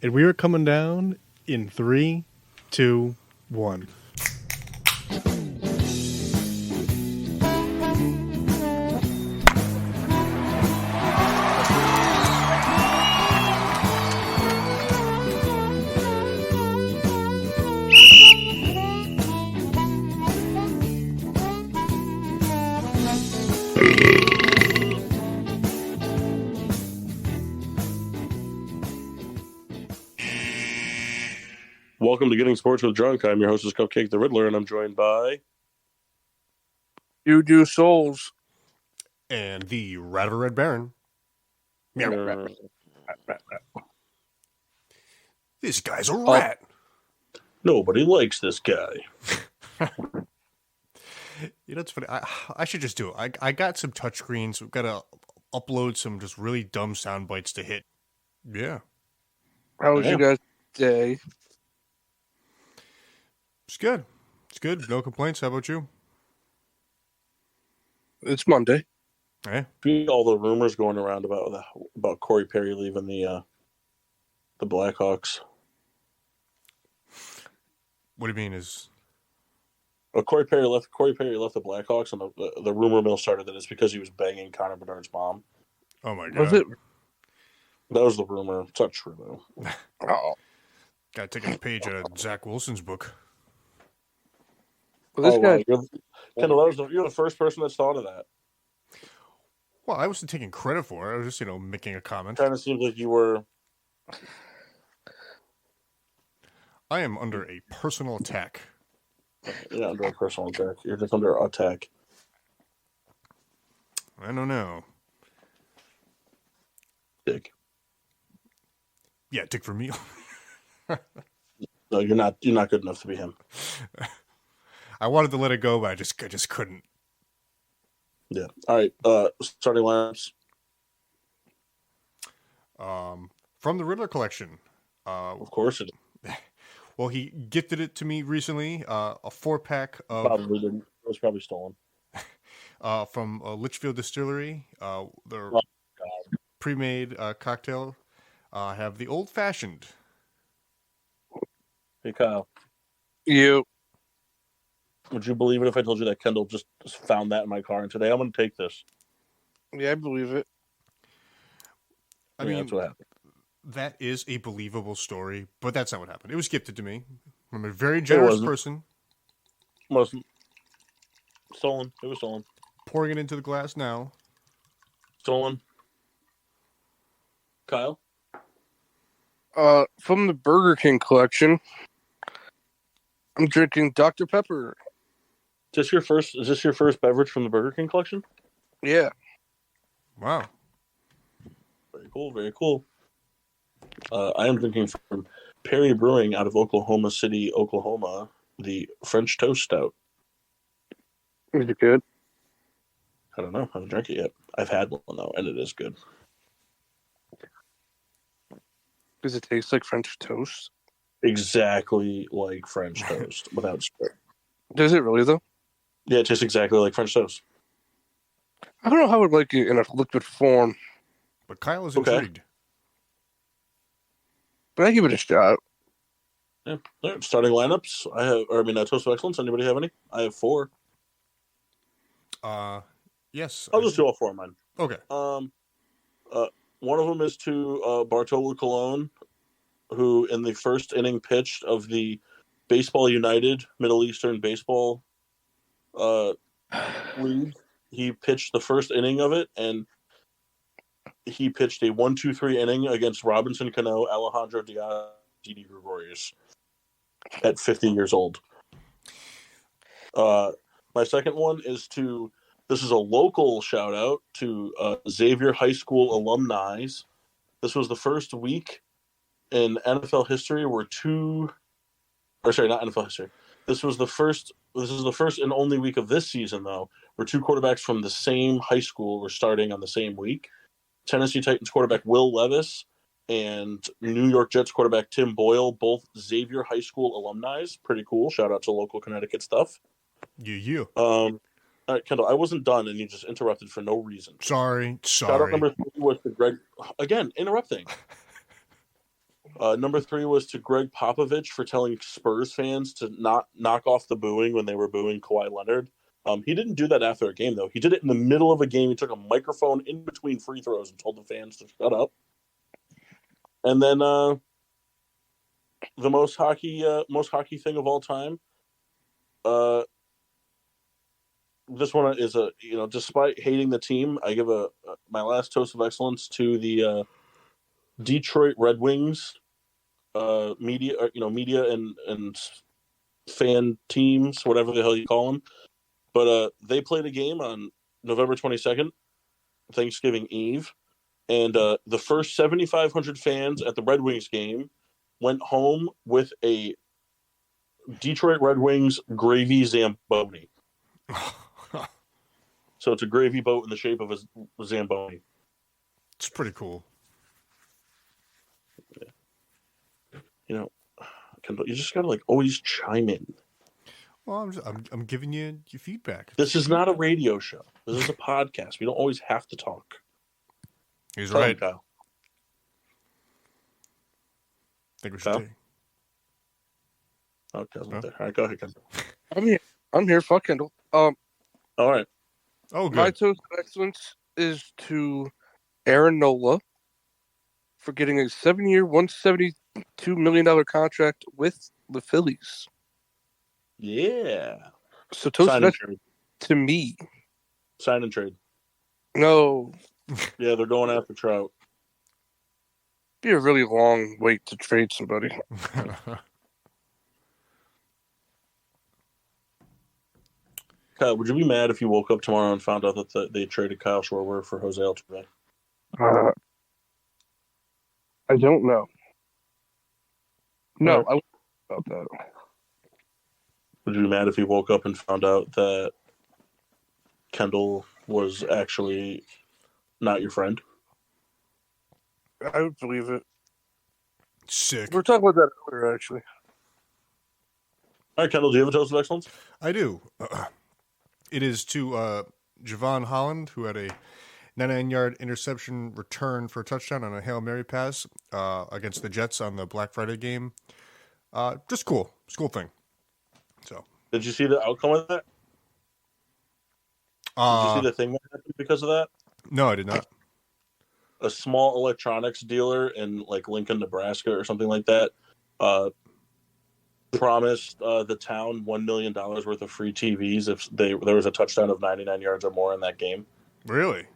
And we are coming down in 3, 2, 1. Welcome to Getting Sports with Drunk. I'm your hostess, Cupcake the Riddler, and I'm joined by Juju Souls. And the Rat of a Red Baron. Meow. This guy's a rat. Nobody likes this guy. You know, it's funny. I should just do it. I got some touchscreens. We've got to upload some just really dumb sound bites to hit. Yeah. How was your guys' day? It's good. It's good. No complaints. How about you? It's Monday. Yeah. All the rumors going around about Corey Perry leaving the Blackhawks. What do you mean is... Corey Perry left the Blackhawks, and the rumor mill started that it's because he was banging Connor Bedard's mom. Oh, my God. Was it? That was the rumor. It's not true, though. Oh. Got to take a page out of Zach Wilson's book. Well, this guy... Wow. Kendall, you're the first person that's thought of that. Well, I wasn't taking credit for it. I was just, making a comment. Kind of seems like you were... I am under a personal attack. You're not under a personal attack. You're just under attack. I don't know. Dick. Yeah, Dick Vermeil. No, you're not. You're not good enough to be him. I wanted to let it go, but I just couldn't. Yeah. All right. Starting lineups. From the Riddler collection. Of course it is. Well, he gifted it to me recently. A 4-pack of... Probably didn't. It was probably stolen. From Litchfield Distillery. Their God. pre-made cocktail. I have the Old Fashioned. Hey, Kyle. You. Would you believe it if I told you that Kendall just found that in my car and today I'm going to take this? Yeah, I believe it. I mean, that's what happened. That is a believable story, but that's not what happened. It was gifted to me. I'm a very generous person. It wasn't. Stolen. It was stolen. Pouring it into the glass now. Stolen. Kyle? From the Burger King collection, I'm drinking Dr. Pepper. Is this your first beverage from the Burger King collection? Yeah. Wow. Very cool, very cool. I am drinking from Perry Brewing out of Oklahoma City, Oklahoma, the French Toast Stout. Is it good? I don't know. I haven't drank it yet. I've had one, though, and it is good. Does it taste like French toast? Exactly like French toast without sugar. Does it really, though? Yeah, it tastes exactly like French toast. I don't know how I would like it in a liquid form. But Kyle is Okay. intrigued. But I give it a shot. Yeah. All right, starting lineups. Toast of Excellence. Anybody have any? I have 4. Yes. I'll just do all 4 of mine. Okay. One of them is to Bartolo Colon, who in the first inning pitched of the Baseball United Middle Eastern Baseball League. He pitched the first inning of it, and he pitched a 1-2-3 inning against Robinson Cano, Alejandro Diaz, Didi Gregorius at 50 years old. My second one is this is a local shout out to Xavier High School alumni. This was the first week in NFL history where not NFL history. This is the first and only week of this season, though, where 2 quarterbacks from the same high school were starting on the same week. Tennessee Titans quarterback Will Levis and New York Jets quarterback Tim Boyle, both Xavier High School alumni. Pretty cool. Shout out to local Connecticut stuff. You. All right, Kendall, I wasn't done, and you just interrupted for no reason. Sorry. Shout out number 3 was to Greg. Again, interrupting. Number 3 was to Greg Popovich for telling Spurs fans to not knock off the booing when they were booing Kawhi Leonard. He didn't do that after a game, though. He did it in the middle of a game. He took a microphone in between free throws and told the fans to shut up. And then the most hockey thing of all time. This one is despite hating the team, I give my last toast of excellence to the Detroit Red Wings media and fan teams, whatever the hell you call them. But they played a game on November 22nd, Thanksgiving Eve, and the first 7,500 fans at the Red Wings game went home with a Detroit Red Wings gravy Zamboni. So it's a gravy boat in the shape of a Zamboni. It's pretty cool. Yeah. Kendall, you just gotta always chime in. Well, I'm giving you your feedback. This is not a radio show. This is a podcast. We don't always have to talk. He's Tell right. him, Kyle. I think we should Kyle? take. Oh, Kyle's not Huh? there. All right, go ahead, Kendall. I'm here. Fuck Kendall. All right. Oh, good. My toast of excellence is to Aaron Nola for getting a 7-year, $172 million contract with the Phillies. Yeah. So toast Sign of and excellence trade. to me. Sign and trade. No, Yeah, they're going after Trout. be a really long wait to trade somebody. Kyle, would you be mad if you woke up tomorrow and found out that they traded Kyle Schwarber for Jose Altuve? I don't know. No, Alright. I won't about that. Would you be mad if you woke up and found out that Kendall was actually not your friend? I would believe it. Sick. We were talking about that earlier, actually. All right, Kendall, do you have a toast of excellence? I do. It is to Javon Holland, who had a 99-yard interception return for a touchdown on a Hail Mary pass against the Jets on the Black Friday game. Just cool. It's a cool thing. So. Did you see the outcome of that? Did you see the thing that happened because of that? No, I did not. A small electronics dealer in Lincoln, Nebraska, or something like that, promised the town $1 million worth of free TVs if there was a touchdown of 99 yards or more in that game. Really?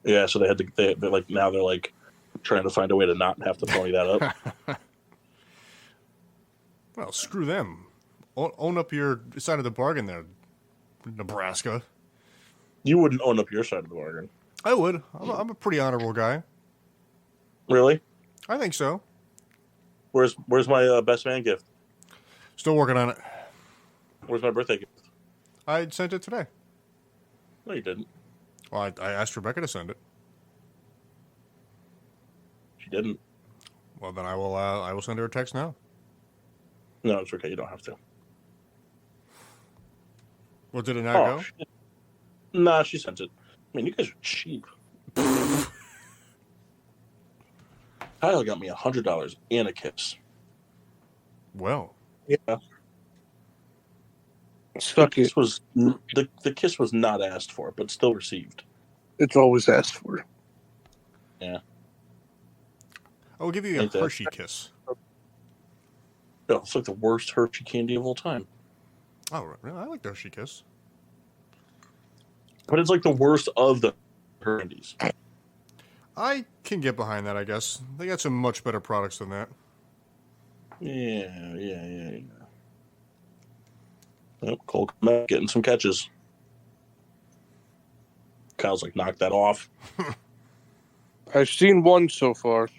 Yeah, so they're trying to find a way to not have to pony that up. Well, screw them. Own up your side of the bargain there, Nebraska. You wouldn't own up your side of the bargain. I would. I'm a pretty honorable guy. Really? I think so. Where's my best man gift? Still working on it. Where's my birthday gift? I sent it today. No, you didn't. Well, I asked Rebecca to send it. She didn't. Well, then I will send her a text now. No, it's okay. You don't have to. Well, did it not go? Nah, she sent it. I mean, you guys are cheap. Kyle got me $100 and a kiss. Well. Yeah. Suck it. The kiss was not asked for, but still received. It's always asked for. Yeah. I will give you a Hershey kiss. Oh, it's like the worst Hershey candy of all time. Oh, really? I like the Hershey kiss. But it's like the worst of the candies. I can get behind that, I guess. They got some much better products than that. Yeah. Yep, Cole getting some catches. Kyle's knock that off. I've seen one so far.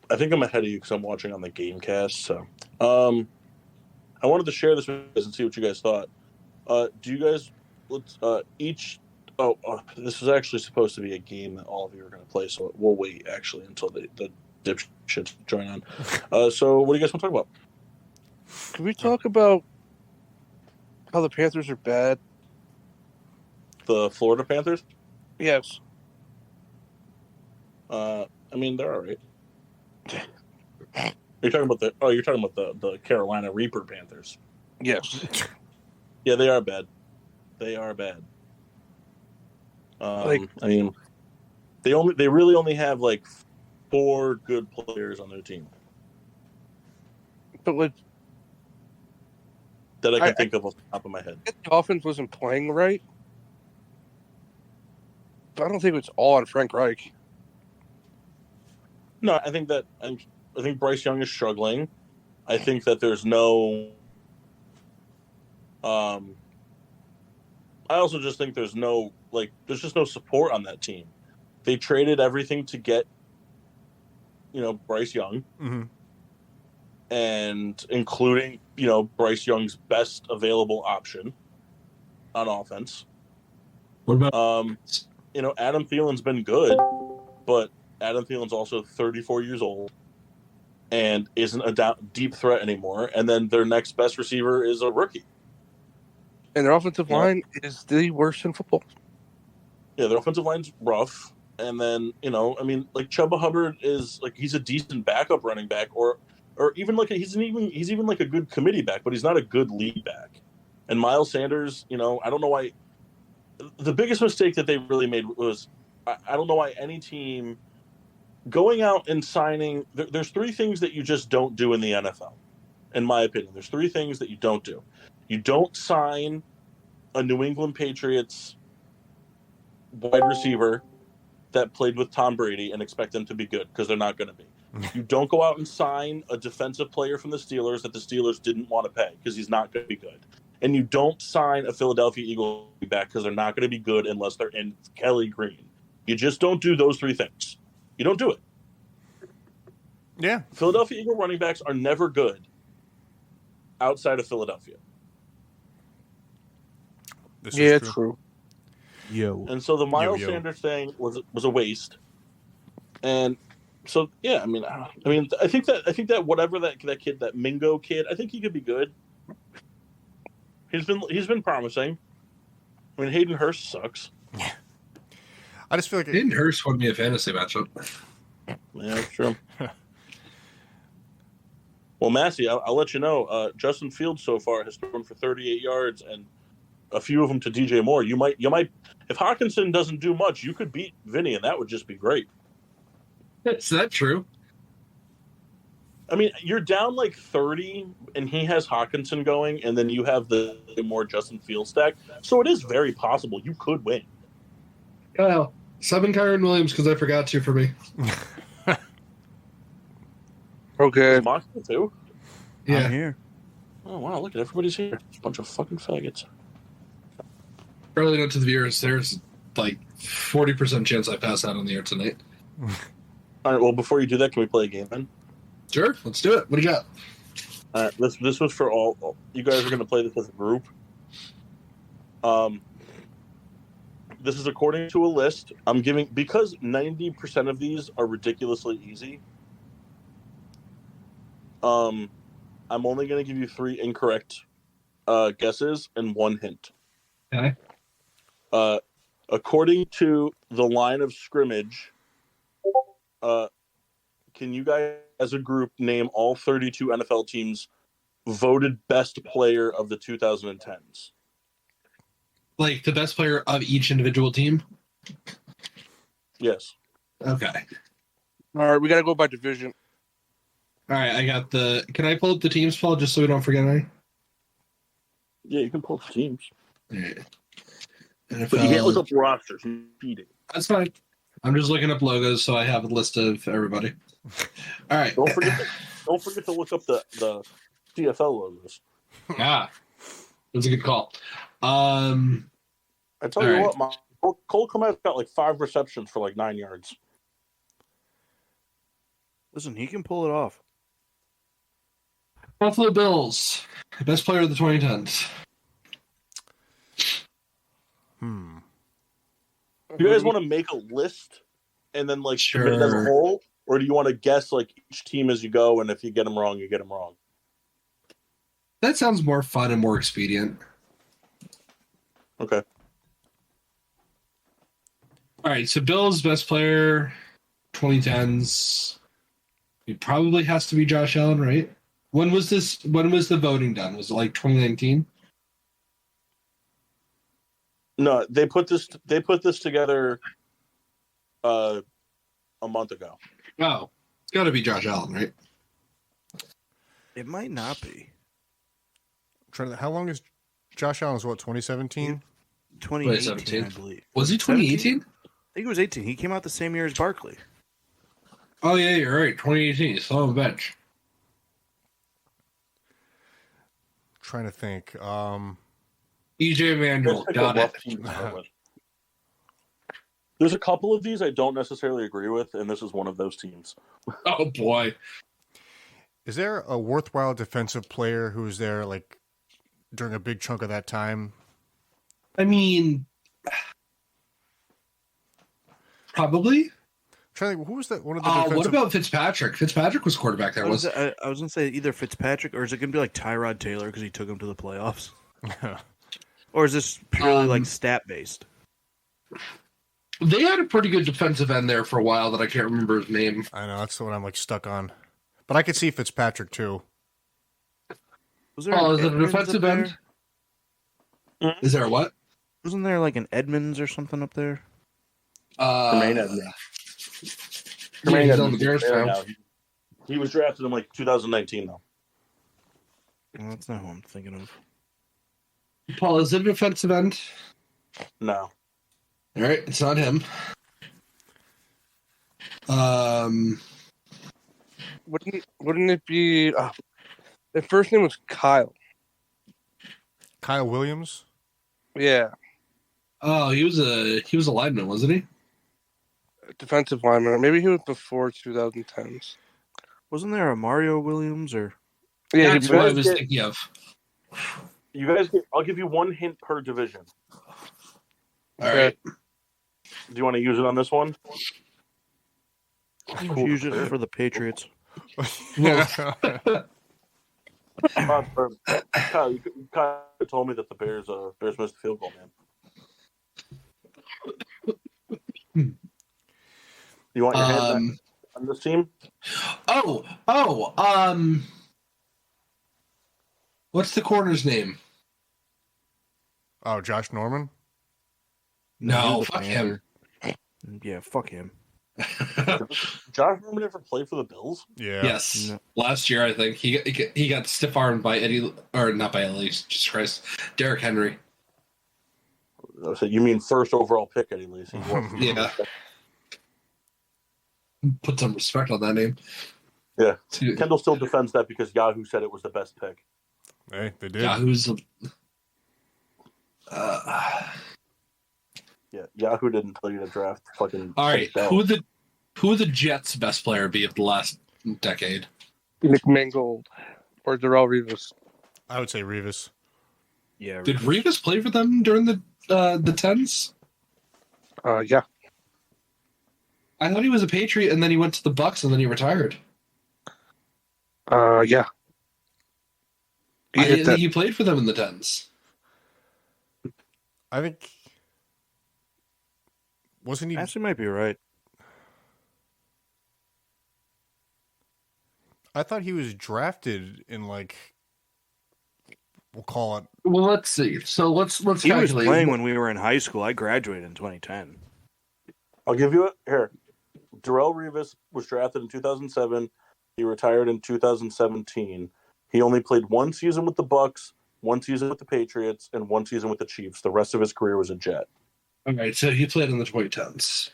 I think I'm ahead of you because I'm watching on the Gamecast. So, I wanted to share this with you guys and see what you guys thought. Do you guys each? This was actually supposed to be a game that all of you are going to play, so we'll wait actually until the dipshits join on. So, what do you guys want to talk about? Can we talk about how the Panthers are bad? The Florida Panthers? Yes. I mean, they're all right. You're talking about the Carolina Reaper Panthers. Yes. Yeah, they are bad. They are bad. Like- I mean, they really only have like 4 good players on their team But like, that I can think of off the top of my head. the offense wasn't playing right. But I don't think it's all on Frank Reich. No, I think Bryce Young is struggling. I think that there's no. I also just think there's just no support on that team. They traded everything to get, Bryce Young, and including Bryce Young's best available option on offense. What about Adam Thielen's been good, but Adam Thielen's also 34 years old and isn't a deep threat anymore. And then their next best receiver is a rookie. And their offensive line is the worst in football. Yeah, their offensive line's rough. And then, Chuba Hubbard is he's a decent backup running back, or even he's even like a good committee back, but he's not a good lead back. And Miles Sanders, I don't know why. The biggest mistake that they really made was I don't know why any team going out and signing. There's 3 things that you just don't do in the NFL, in my opinion. There's 3 things that you don't do. You don't sign a New England Patriots wide receiver that played with Tom Brady and expect them to be good, because they're not going to be. You don't go out and sign a defensive player from the Steelers that the Steelers didn't want to pay, because he's not going to be good. And you don't sign a Philadelphia Eagle back, because they're not going to be good unless they're in Kelly Green. You just don't do those 3 things. You don't do it. Yeah. Philadelphia Eagle running backs are never good outside of Philadelphia. This is true. yo? And so the Miles Yo. Sanders thing was a waste. And so I think that whatever that kid, that Mingo kid, I think he could be good. He's been promising. I mean, Hayden Hurst sucks. I just feel like Hayden Hurst won me a fantasy matchup. Yeah, that's true. Well, Massey, I'll let you know. Justin Fields so far has thrown for 38 yards, and a few of them to DJ Moore. You might, if Hawkinson doesn't do much, you could beat Vinny, and that would just be great. Is that true? I mean, you're down like 30, and he has Hawkinson going, and then you have the more Justin Fields stack. So it is very possible you could win. Kyle, summon Kyron Williams because I forgot to for me. Okay. Is Mox too? Yeah. I'm here. Oh, wow, look at everybody's here. It's a bunch of fucking faggots. Early note to the viewers, there's like 40% chance I pass out on the air tonight. All right, well, before you do that, can we play a game then? Sure, let's do it. What do you got? All right, this was for all. You guys are going to play this as a group. This is according to a list. I'm giving, because 90% of these are ridiculously easy. I'm only going to give you 3 incorrect guesses and 1 hint. Okay. According to the line of scrimmage, can you guys, as a group, name all 32 NFL teams voted best player of the 2010s? Like the best player of each individual team? Yes. Okay. All right, we got to go by division. All right, I got the... Can I pull up the teams, Paul, just so we don't forget any? Yeah, you can pull the teams. All right. But you can't look up rosters. You're cheating. That's fine. I'm just looking up logos, so I have a list of everybody. All right. Don't forget to look up the CFL logos. That's a good call. I tell you All what, Cole Kmet's got like 5 receptions for like 9 yards. Listen, he can pull it off. Buffalo Bills, best player of the 2010s. Do you guys want to make a list and then like submit it as a Sure. whole, or do you want to guess like each team as you go, and if you get them wrong, you get them wrong? That sounds more fun and more expedient. Okay. All right, so Bills best player. 2010s. It probably has to be Josh Allen, right? When was this? When was the voting done? Was it like 2019? No, they put this together a month ago. Oh, it's got to be Josh Allen, right? It might not be. How long is Josh Allen's? What, 2017? 2018, I believe. Was he 2018? I think it was 18. He came out the same year as Barkley. Oh yeah, you're right. 2018. He's still on the bench. Trying to think. EJ Manuel. Got it. There's a couple of these I don't necessarily agree with, and this is one of those teams. Oh boy. Is there a worthwhile defensive player who was there like during a big chunk of that time? I mean, probably. I'm trying to think, who was that? One of the defensive... What about Fitzpatrick? Fitzpatrick was quarterback there. I was going to say either Fitzpatrick or is it going to be like Tyrod Taylor because he took him to the playoffs? Or is this purely like stat based? They had a pretty good defensive end there for a while that I can't remember his name. I know, that's the one I'm like stuck on. But I could see Fitzpatrick too. Was there Is it a defensive end? Is there what? Wasn't there like an Edmonds or something up there? Tremaine Edmonds. Yeah, he's on the Bears now. He was drafted in like 2019 though. Well, that's not who I'm thinking of. Paul, is it a defensive end? No. All right, it's not him. Wouldn't it be? His first name was Kyle. Kyle Williams? Yeah, Oh, he was a lineman, wasn't he? defensive lineman. Maybe he was before 2010s. Wasn't there a Mario Williams or? Yeah, That's he what I was. was thinking of. You guys I'll give you one hint per division. All right. Do you want to use it on this one? Use it for the Patriots. Kyle, you kind of told me that the Bears missed the field goal, man. You want your hand on this team? What's the corner's name? Oh, Josh Norman? No, he's a fuck him. Panther. Yeah, fuck him. Josh Norman ever played for the Bills? Yeah. Yes, No. last year I think he got stiff armed by Eddie, or not by Eddie, Jesus Christ, Derrick Henry. So you mean first overall pick, Eddie Lacy? Yeah, put some respect on that name. Yeah. Kendall still defends that because Yahoo said it was the best pick. Hey, they did. Yahoo's. Yeah, Yahoo didn't tell you to draft fucking. All right, who would the Jets' best player be of the last decade? Nick Mangold or Darrell Revis. I would say Revis. Yeah. Did Revis play for them during the tens? Yeah. I thought he was a Patriot, and then he went to the Bucks, and then he retired. Yeah. I didn't think he played for them in the tens. I think... Wasn't he... Actually, might be right. I thought he was drafted in like... We'll call it... Well, let's see. So let's He was calculate. playing when we were in high school. I graduated in 2010. I'll give you it here. Darrell Revis was drafted in 2007. He retired in 2017. He only played one season with the Bucks, one season with the Patriots, and one season with the Chiefs. The rest of his career was a Jet. All right, so he played in the 2010s.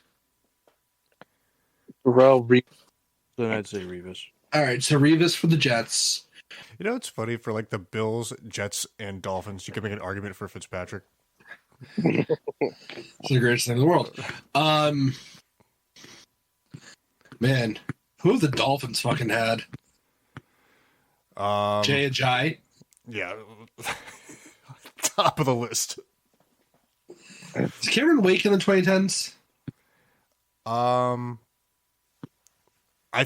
Darrell Revis. Then I'd say Revis. All right, so Revis for the Jets. You know, it's funny for like the Bills, Jets, and Dolphins. You can make an argument for Fitzpatrick. It's the greatest thing in the world. Man, who have the Dolphins fucking had? Jay and Jai? Yeah. Top of the list. Is Cameron Wake in the 2010s? I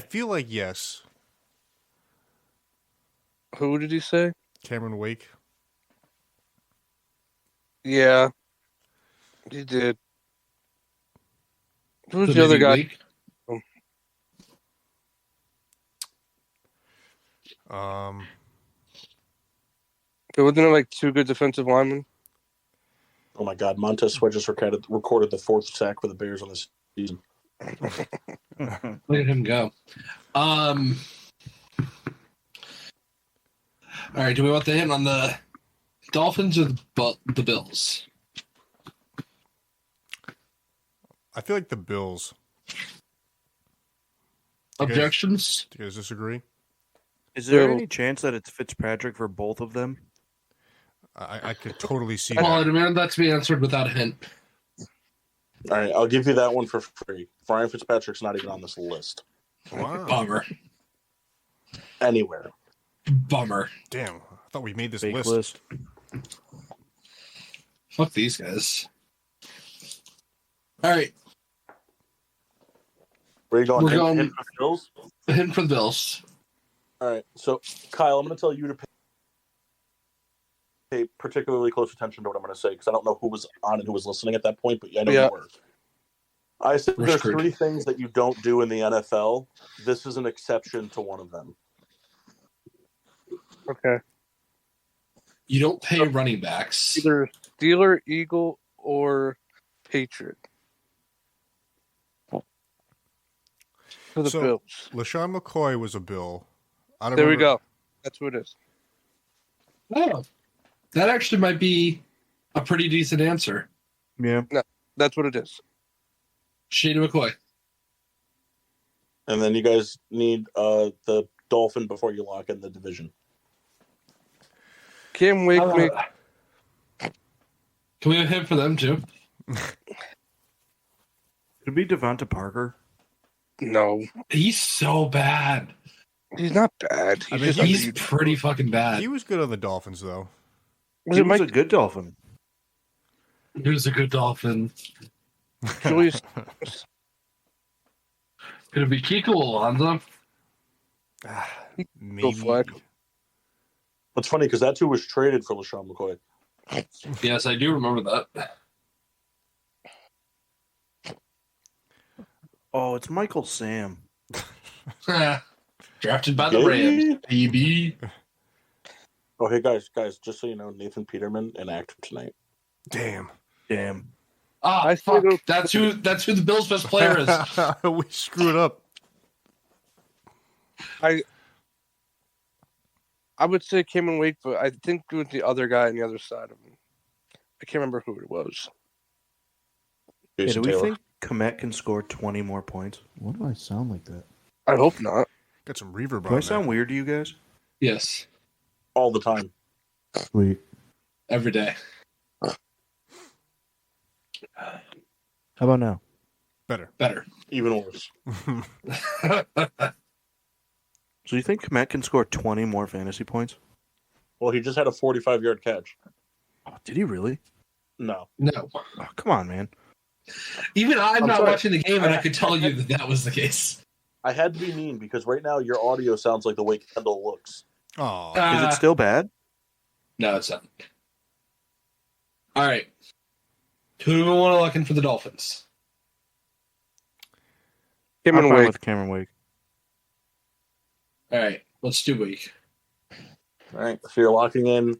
feel like yes. Who did he say? Cameron Wake. Yeah. He did. Who's So the other maybe guy? Wake? There wasn't like two good defensive linemen. Oh my God, Montez Sweat just recorded the 4th sack for the Bears on this season. Look at him go. All right, do we want the hint on the Dolphins or the Bills? I feel like the Bills. Objections? Do you guys disagree? Is there So- any chance that it's Fitzpatrick for both of them? I could totally see Well, I that. demand that to be answered without a hint. All right, I'll give you that one for free. Brian Fitzpatrick's not even on this list Wow. Bummer. anywhere. Bummer. Damn. I thought we made this Fake list. list. Fuck these guys. All right, Where are you going? We're going- Hint for Bills? a hint for the Bills. All right, so Kyle, I'm going to tell you to pay particularly close attention to what I'm going to say because I don't know who was on and who was listening at that point, but I know Yeah. you were. I said We're there's screwed. 3 things that you don't do in the NFL. This is an exception to one of them. Okay. You don't pay running backs. Either Steeler, Eagle, or Patriot. For the So- Bills. LaShawn McCoy was a Bill. I don't There we remember- go. That's what it is. Oh, that actually might be a pretty decent answer. Yeah. That's what it is. Shane McCoy. And then you guys need the Dolphin before you lock in the division. Cam Wake Uh, make Can we have him for them too? Could it be Devonta Parker? no. He's so bad. He's not bad. I He's mean, just He's underused. pretty fucking bad. He was good on the Dolphins, though. Was He it was Mike a good Dolphin. He was a good Dolphin. Julius? Could it be Kiko Alonso? Maybe. flag. It's funny because that's who was traded for LaShawn McCoy. Yes, I do remember that. Oh, it's Michael Sam. Drafted by the Rams. baby. Oh, hey guys, just so you know, Nathan Peterman, an actor tonight. Damn. Damn. Ah, I fuck. still- That's who the Bills' best player is. We screwed up. I would say Cameron Wake, but I think it was the other guy on the other side of him. I can't remember who it was. Hey, do Jason we Taylor. think Komet can score 20 more points? Why do I sound like that? I hope not. Got some reverb Do on I that. sound weird to you guys? Yes, all the time? Sweet. every day. How about now? Better. Better. Even worse. So you think Komet can score 20 more fantasy points? Well, he just had a 45-yard catch. Oh, did he really? No. No. Oh, come on, man. Even I'm not sorry. watching the game, and I could tell you that was the case. I had to be mean because right now your audio sounds like the way Kendall looks. Oh, Is it still bad? No, it's not. All right. Who do we want to look in for the Dolphins? Cameron I'm fine Wake. with Cameron Wake. All right, let's do week. All right. So you're locking in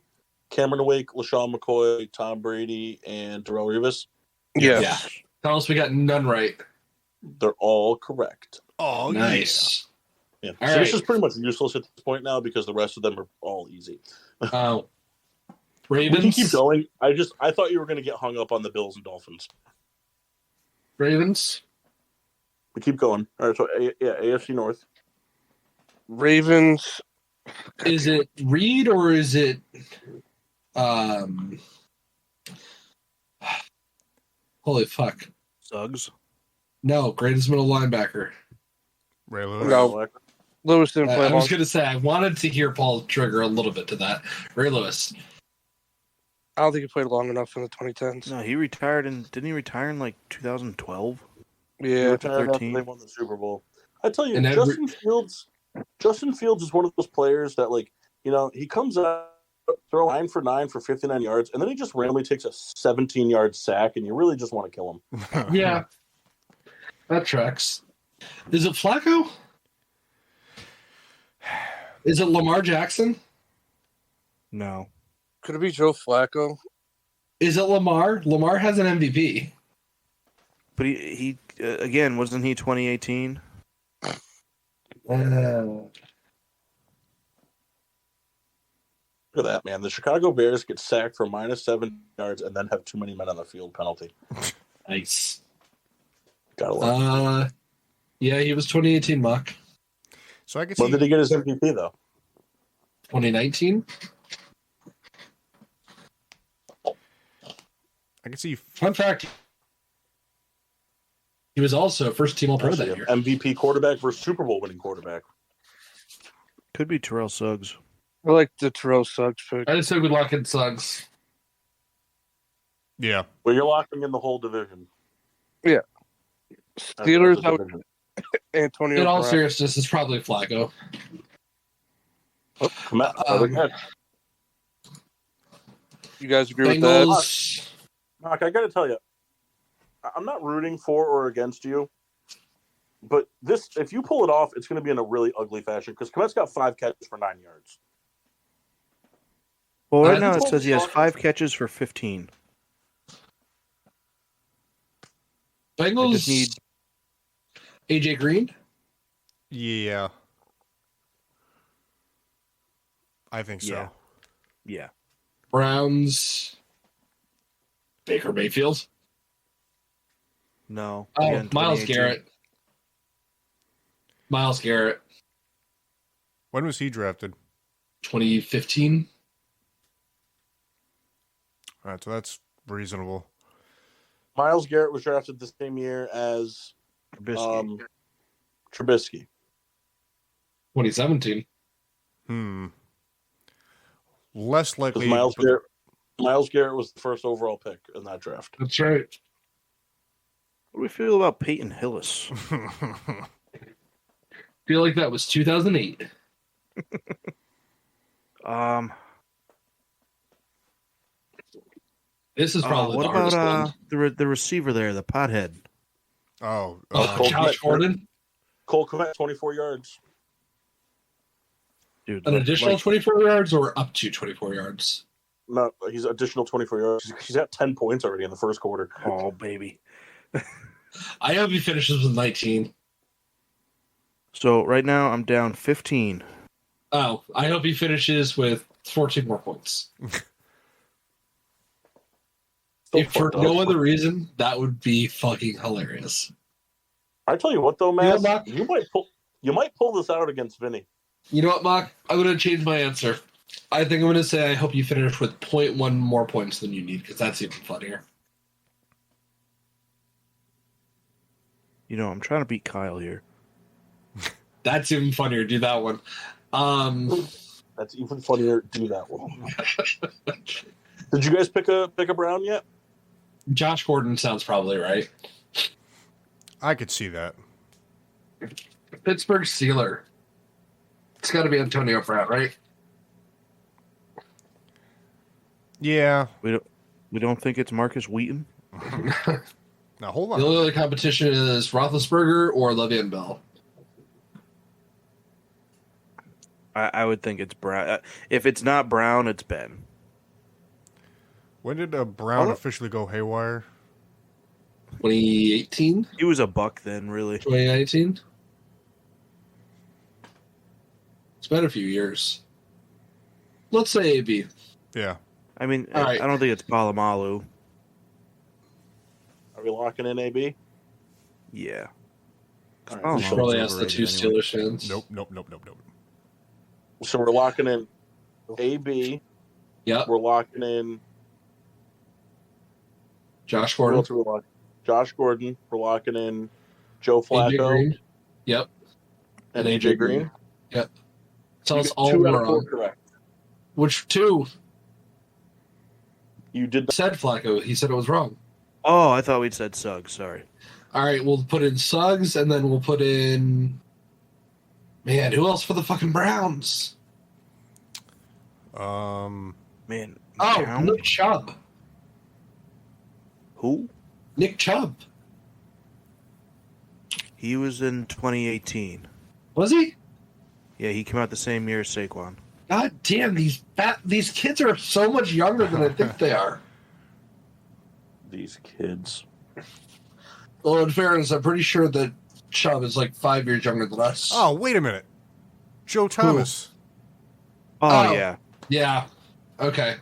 Cameron Wake, LaShawn McCoy, Tom Brady, and Darrell Revis. Yes. Yeah. Tell us we got none right. They're all correct. oh Nice. Yeah. All So this right. is pretty much useless at this point now because the rest of them are all easy. We can Ravens. keep going. I thought you were going to get hung up on the Bills and Dolphins. Ravens. We keep going. All right. So AFC North. Ravens. Is it Reed or is it holy fuck. Suggs. No, greatest middle linebacker. Ray Lewis. No. Lewis didn't play I was long. gonna say I wanted to hear Paul trigger a little bit to that. Ray Lewis. I don't think he played long enough in the 2010s. No, he retired didn't he retire in like 2012? Yeah. Retired after 13. they won the Super Bowl. I tell you, And that Justin Fields is one of those players that, like, you know, he comes out, throw 9 for 9 for 59 yards, and then he just randomly takes a 17-yard sack, and you really just want to kill him. Yeah. That tracks. Is it Flacco? Is it Lamar Jackson? No. Could it be Joe Flacco? Is it Lamar? Lamar has an MVP. But he again, wasn't he 2018? Look at that, man. The Chicago Bears get sacked for -7 yards and then have too many men on the field penalty. Nice. Gotta love. Yeah, he was 2018 Muck. So I could When see. did he get his MVP though? 2019. I could see. Fun fact. He was also first team All Pro that year. MVP quarterback versus Super Bowl winning quarterback. Could be Terrell Suggs. I like the Terrell Suggs pick. I just said we lock in Suggs. Yeah. Well, you're locking in the whole division. Steelers, That's I the would division. Antonio In all Brown. seriousness, it's probably Flacco. Come on. You guys agree with that? Bengals. Mark, I got to tell you, I'm not rooting for or against you, but this, if you pull it off, it's going to be in a really ugly fashion because Komet's got 5 catches for 9 yards. Well, right I now it think says he has Colts- 5 catches for 15. I Bengals. just need AJ Green. Yeah. I think so. Yeah. Yeah. Browns. Baker Mayfield. No. Oh, Again, Miles 2018. Garrett. Miles Garrett. When was he drafted? 2015. All right, so that's reasonable. Miles Garrett was drafted the same year as Trubisky. Trubisky. 2017. Less Because likely. Miles Garrett was the first overall pick in that draft. That's right. What do we feel about Peyton Hillis? Feel like that was 2008. This is probably what the hardest about one. the receiver there, the pothead? Oh, Cole Josh Kmet. Gordon. Cole Komet, 24 yards. Dude, An like- additional like- 24 yards or up to 24 yards? No, he's additional 24 yards. He's got 10 points already in the first quarter. Oh, baby. I hope he finishes with 19. So right now I'm down 15. Oh, I hope he finishes with 14 more points. If for no other reason, that would be fucking hilarious. I tell you what, though, Matt, You know, Mark? you might pull this out against Vinny. You know what, Mock? I'm going to change my answer. I think I'm going to say I hope you finish with 0.1 more points than you need, because that's even funnier. You know, I'm trying to beat Kyle here. That's even funnier. Do that one. That's even funnier. Do that one. Did you guys pick a Brown yet? Josh Gordon sounds probably right. I could see that. Pittsburgh Steeler. It's got to be Antonio Brown, right? Yeah. We don't think it's Marcus Wheaton. Now hold The on. only other competition is Roethlisberger or Le'Veon Bell. I would think it's Brown. If it's not Brown, it's Ben. When did Brown Oh. officially go haywire? 2018? He was a buck then, really. 2019? It's been a few years. Let's say AB. Yeah. I mean, All right. I don't think it's Palomalu. Are we locking in AB? Yeah. All right, Oh, We no. should probably it's ask the overrated two anyway. Steelers fans. Nope. So we're locking in AB. Yep. We're locking in Josh who Gordon. else are we locking? Josh Gordon. We're locking in Joe AJ Flacco Green. Yep. and AJ Green. Yep. So You it's get all 2 out of wrong. 4 correct. Which two You did not. said Flacco? He said it was wrong. Oh, I thought we'd said Suggs. Sorry. All right, we'll put in Suggs, and then we'll put in. Man, who else for the fucking Browns? Um. Man. Oh, Brown? Nick Chubb. Who? Nick Chubb. He was in 2018. Was he? Yeah, he came out the same year as Saquon. God damn, these kids are so much younger than I think they are. These kids. Well, in fairness, I'm pretty sure that Chubb is like 5 years younger than us. Oh, wait a minute. Joe Thomas. Oh, Oh. yeah. Yeah. Okay.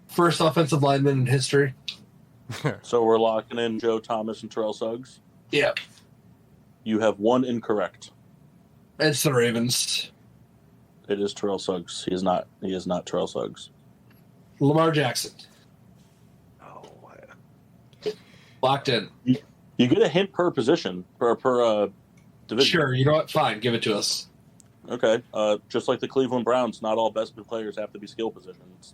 First offensive lineman in history. So we're locking in Joe Thomas and Terrell Suggs. Yeah. You have one incorrect. It's the Ravens. It is Terrell Suggs. He is not Terrell Suggs. Lamar Jackson. Oh, Locked in. You get a hint per position, per division. Sure. You know what? Fine. Give it to us. Okay. Just like the Cleveland Browns, not all best players have to be skill positions.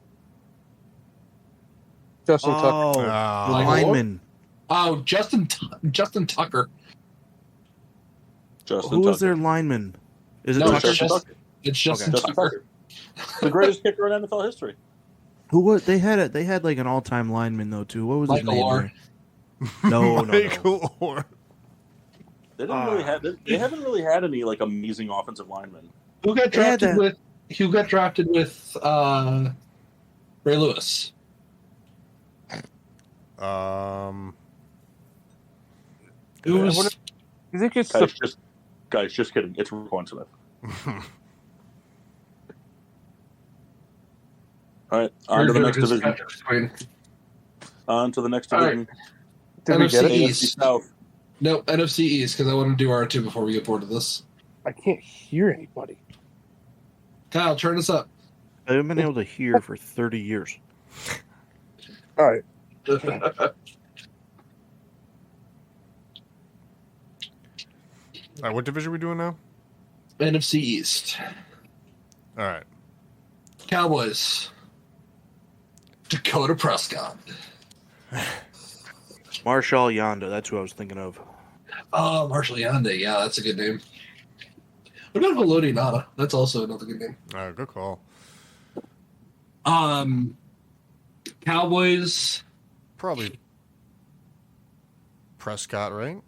Justin Tucker. Oh, Oh. lineman. Oh, Justin Tucker. Justin Who was Tucker. their lineman? Is it No, Tucker? it's Justin Justin Tucker. Tucker. The greatest kicker in NFL history. Who was they had like an all-time lineman though too. What was his Michael name? Orr. there? No. Michael Orr. They haven't really had any like amazing offensive linemen. Who got They had drafted with Ray Lewis? Who was You think it's Guys, just kidding. It's Roquan Smith. All right, on to the next division. On to the next All division. Did we get NFC it? East. South. No, NFC East, because I want to do R2 before we get bored of this. I can't hear anybody. Kyle, turn us up. I haven't been able to hear for 30 years. All right. All right, what division are we doing now? NFC East. All right. Cowboys. Dakota Prescott. Marshall Yonda, that's who I was thinking of. Oh, Marshall Yonda. Yeah, that's a good name. What about Haloti Nada? That's also another good name. Good call. Cowboys. Probably Prescott, right?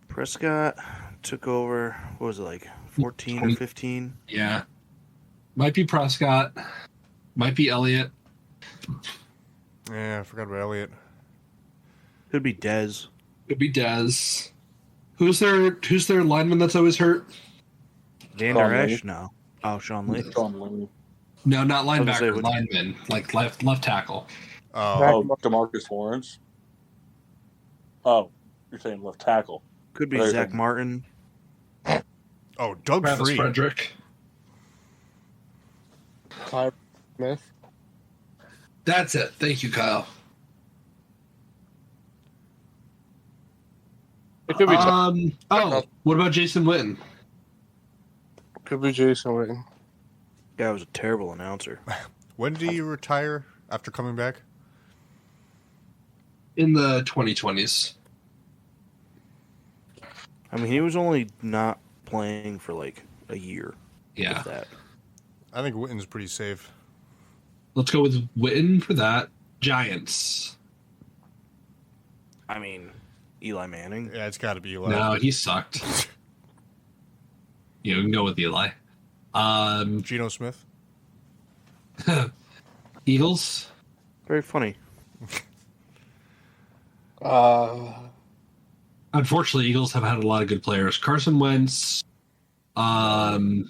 Prescott took over, what was it, like 14 or 15? Yeah. Might be Prescott. Might be Elliott. Yeah, I forgot about Elliott. Could be Dez. Could be Dez. Who's their lineman that's always hurt? Vander Sean Esch? Lee. No. Oh, Sean Lee. Sean Lee. No, not was gonna say, linebacker. Lineman, like left tackle. Oh, DeMarcus Lawrence. Oh, you're saying left tackle. Could be Very Zach good. Martin. Doug Travis Free. Frederick. Tyler Smith. That's it. Thank you, Kyle. It could be. What about Jason Witten? Could be Jason Witten. Guy was a terrible announcer. When did he retire after coming back? In the 2020s. I mean, he was only not playing for like a year. Yeah. If that. I think Witten's pretty safe. Let's go with Witten for that. Giants. I mean, Eli Manning. Yeah, it's got to be Eli. No, he sucked. You can go with Eli. Geno Smith. Eagles. Very funny. Unfortunately, Eagles have had a lot of good players. Carson Wentz, Deshaun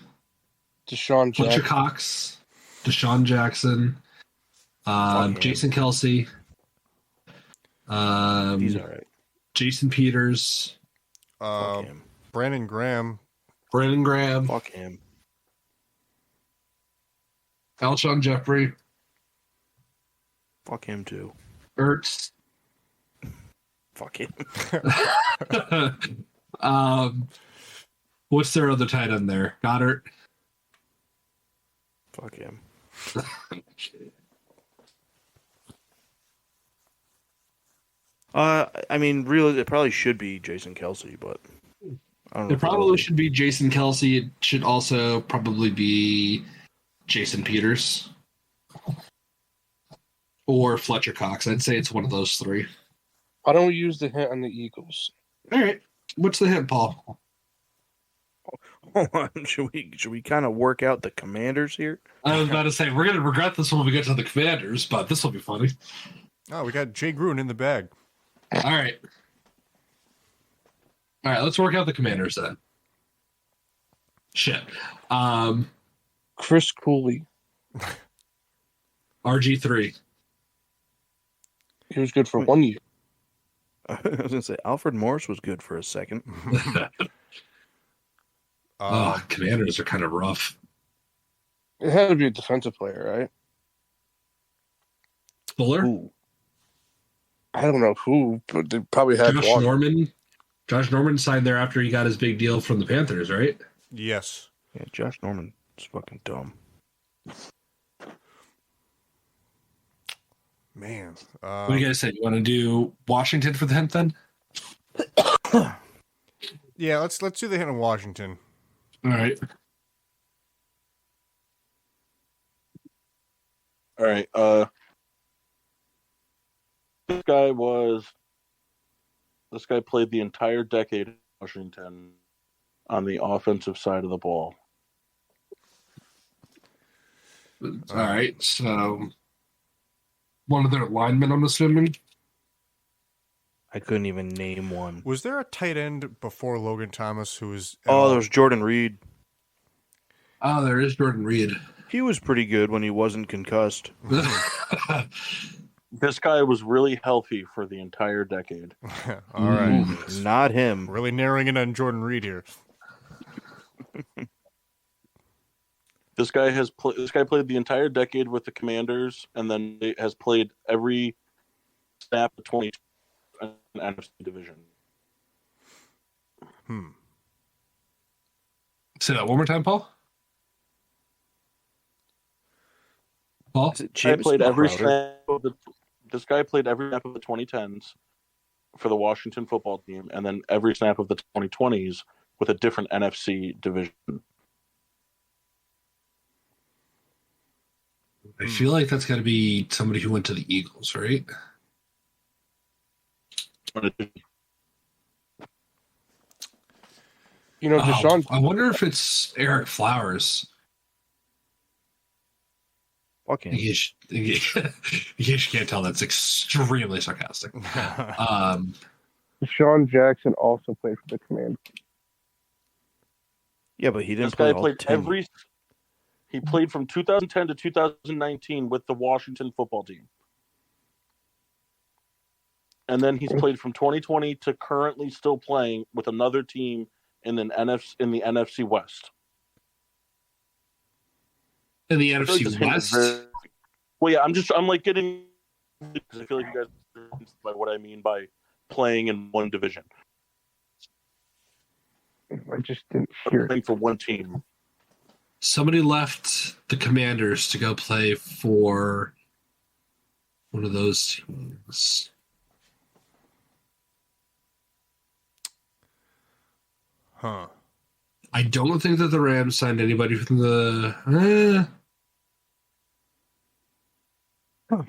Fletcher Jackson. Cox, Deshaun Jackson, him. Jason Kelsey, He's all right. Jason Peters, Fuck him. Brandon Graham. Brandon Graham, Fuck him. Alshon Jeffrey, Fuck him too. Ertz. Fuck him. What's their other tight end there? Goddard. Fuck him. I mean, really, it probably should be Jason Kelsey, but I don't know. It probably should be Jason Kelsey. It should also probably be Jason Peters or Fletcher Cox. I'd say it's one of those three. I don't use the hint on the Eagles. All right. What's the hint, Paul? Hold on. Should we kind of work out the Commanders here? I was about to say, we're going to regret this when we get to the Commanders, but this will be funny. Oh, we got Jay Gruden in the bag. All right. All right, let's work out the Commanders then. Shit. Chris Cooley. RG3. He was good for 1 year. I was going to say, Alfred Morris was good for a second. Commanders are kind of rough. It had to be a defensive player, right? Fuller? Who? I don't know who, but they probably had Josh one. Norman. Josh Norman signed there after he got his big deal from the Panthers, right? Yes. Yeah, Josh Norman is fucking dumb. Man. What do you guys say? You want to do Washington for the 10th then? Yeah, let's do the hit in Washington. All right. All right. This guy played the entire decade in Washington on the offensive side of the ball. All right. So one of their linemen, I'm assuming. I couldn't even name one. Was there a tight end before Logan Thomas who was... Oh, there was Jordan Reed. Oh, there is Jordan Reed. He was pretty good when he wasn't concussed. This guy was really healthy for the entire decade. All right. Not him. Really narrowing in on Jordan Reed here. This guy played the entire decade with the Commanders, and then has played every snap of 20 in the NFC division. Say that one more time, Paul. Paul? Is it This guy played every Crowder? snap of the 2010s for the Washington football team, and then every snap of the 2020s with a different NFC division. I feel like that's got to be somebody who went to the Eagles, right? You know, Deshaun. I wonder if it's Eric Flowers. Fuck him. In case you can't tell, that's extremely sarcastic. Deshaun Jackson also played for the Commanders. Yeah, but he didn't This play guy all played 10. He played from 2010 to 2019 with the Washington football team. And then he's played from 2020 to currently still playing with another team in the NFC West. In the I feel like NFC this hint is West? well, yeah, I'm like getting, because I feel like you guys are by what I mean by playing in one division, I just didn't hear it. playing for one team. Somebody left the Commanders to go play for one of those teams. Huh. I don't think that the Rams signed anybody from the...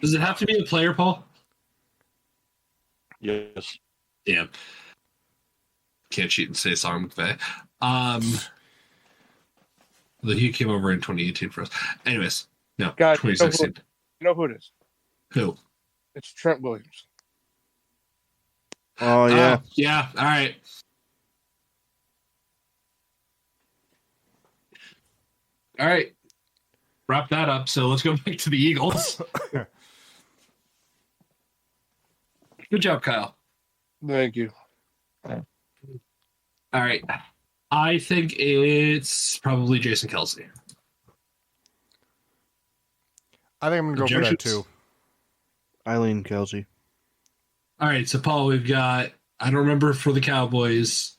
Does it have to be a player, Paul? Yes. Damn. Can't cheat and say Song McVay. He came over in 2018 for us. Anyways, no, Guys, 2016. You know who it is? Who? It's Trent Williams. Oh, yeah. Yeah, all right. All right. Wrap that up. So let's go back to the Eagles. Good job, Kyle. Thank you. All right. I think it's probably Jason Kelsey. I think I'm going to go for that, too. Eileen Kelsey. All right. So, Paul, we've got, I don't remember for the Cowboys,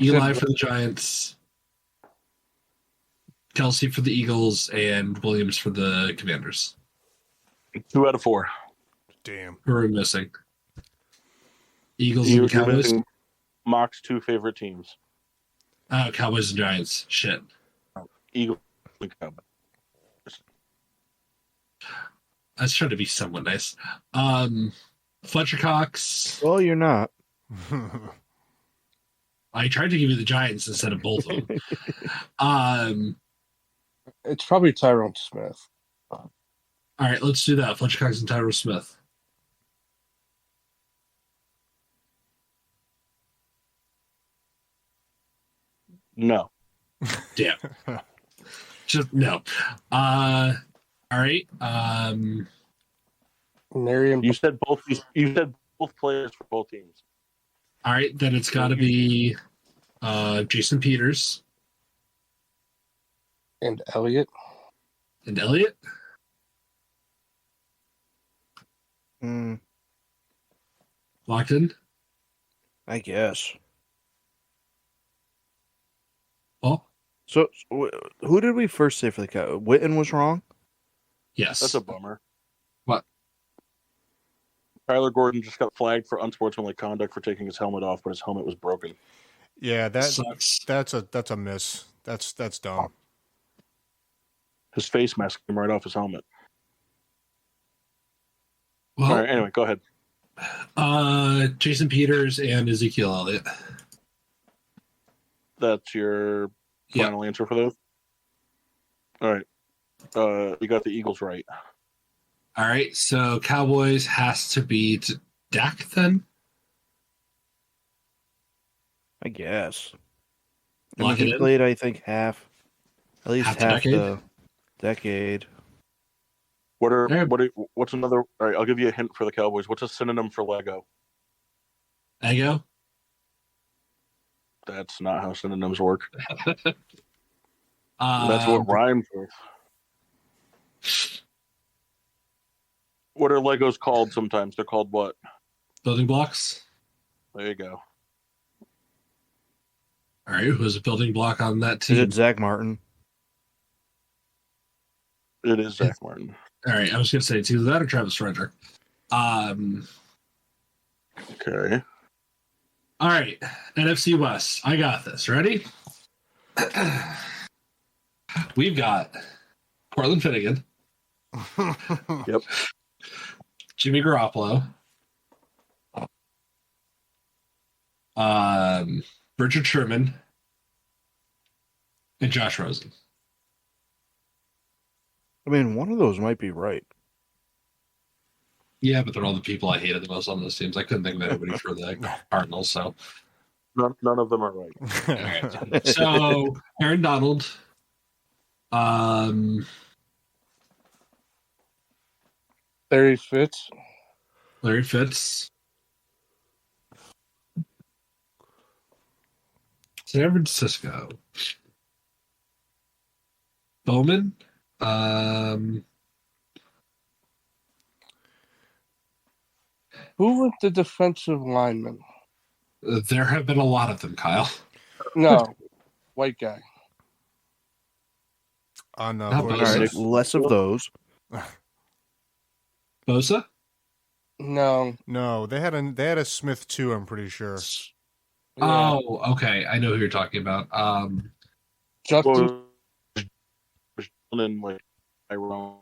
Eli for the Giants, Kelsey for the Eagles, and Williams for the Commanders. 2 out of 4. Damn. Who are we missing? Eagles and Cowboys? Mock's 2 favorite teams. Oh, Cowboys and Giants. Shit. Eagles and Cowboys. I was trying to be somewhat nice. Fletcher Cox. Well, you're not. I tried to give you the Giants instead of both of them. It's probably Tyrone Smith. All right, let's do that. Fletcher Cox and Tyrone Smith. No. Damn. Just no. All right. Marion. You said both. You said both players for both teams. All right, then it's got to be Jason Peters And Elliott. and Elliott. Locked in. I guess. Paul? So, who did we first say for the Cow? Witten was wrong? Yes. That's a bummer. What? Tyler Gordon just got flagged for unsportsmanlike conduct for taking his helmet off, but his helmet was broken. Yeah, Sucks. that's a miss. That's dumb. His face mask came right off his helmet. Well, All right, anyway, go ahead. Jason Peters and Ezekiel Elliott. That's your final answer for those? All right. You got the Eagles right. All right, so Cowboys has to beat Dak then? I guess. I Lock mean, it he in? played, I think, at least Half half the the decade. What's another? All right, I'll give you a hint for the Cowboys. What's a synonym for Lego? Ego? That's not how synonyms work. That's Um, what rhymes with. What are Legos called sometimes? They're called what? building blocks. There you go. All right, who's a building block on that Is team? it Zach Martin? It is Zach Martin. All right, I was going to say it's either that or Travis Frederick. Okay. All right, NFC West. I got this. Ready? We've got Cortland Finnegan, Yep. Jimmy Garoppolo, Richard Sherman, and Josh Rosen. I mean, one of those might be right. Yeah, but they're all the people I hated the most on those teams. I couldn't think of anybody for the Cardinals. So, None of them are right. all right. So Aaron Donald, Larry Fitz. Larry Fitz, San Francisco, Bowman. Who was the defensive lineman? There have been a lot of them, Kyle. No, white guy. On How what about All is right, it? less of those. Bosa? No. No, they had a Smith too. I'm pretty sure. Yeah. Oh, okay. I know who you're talking about. Justin. And then like Tyrone.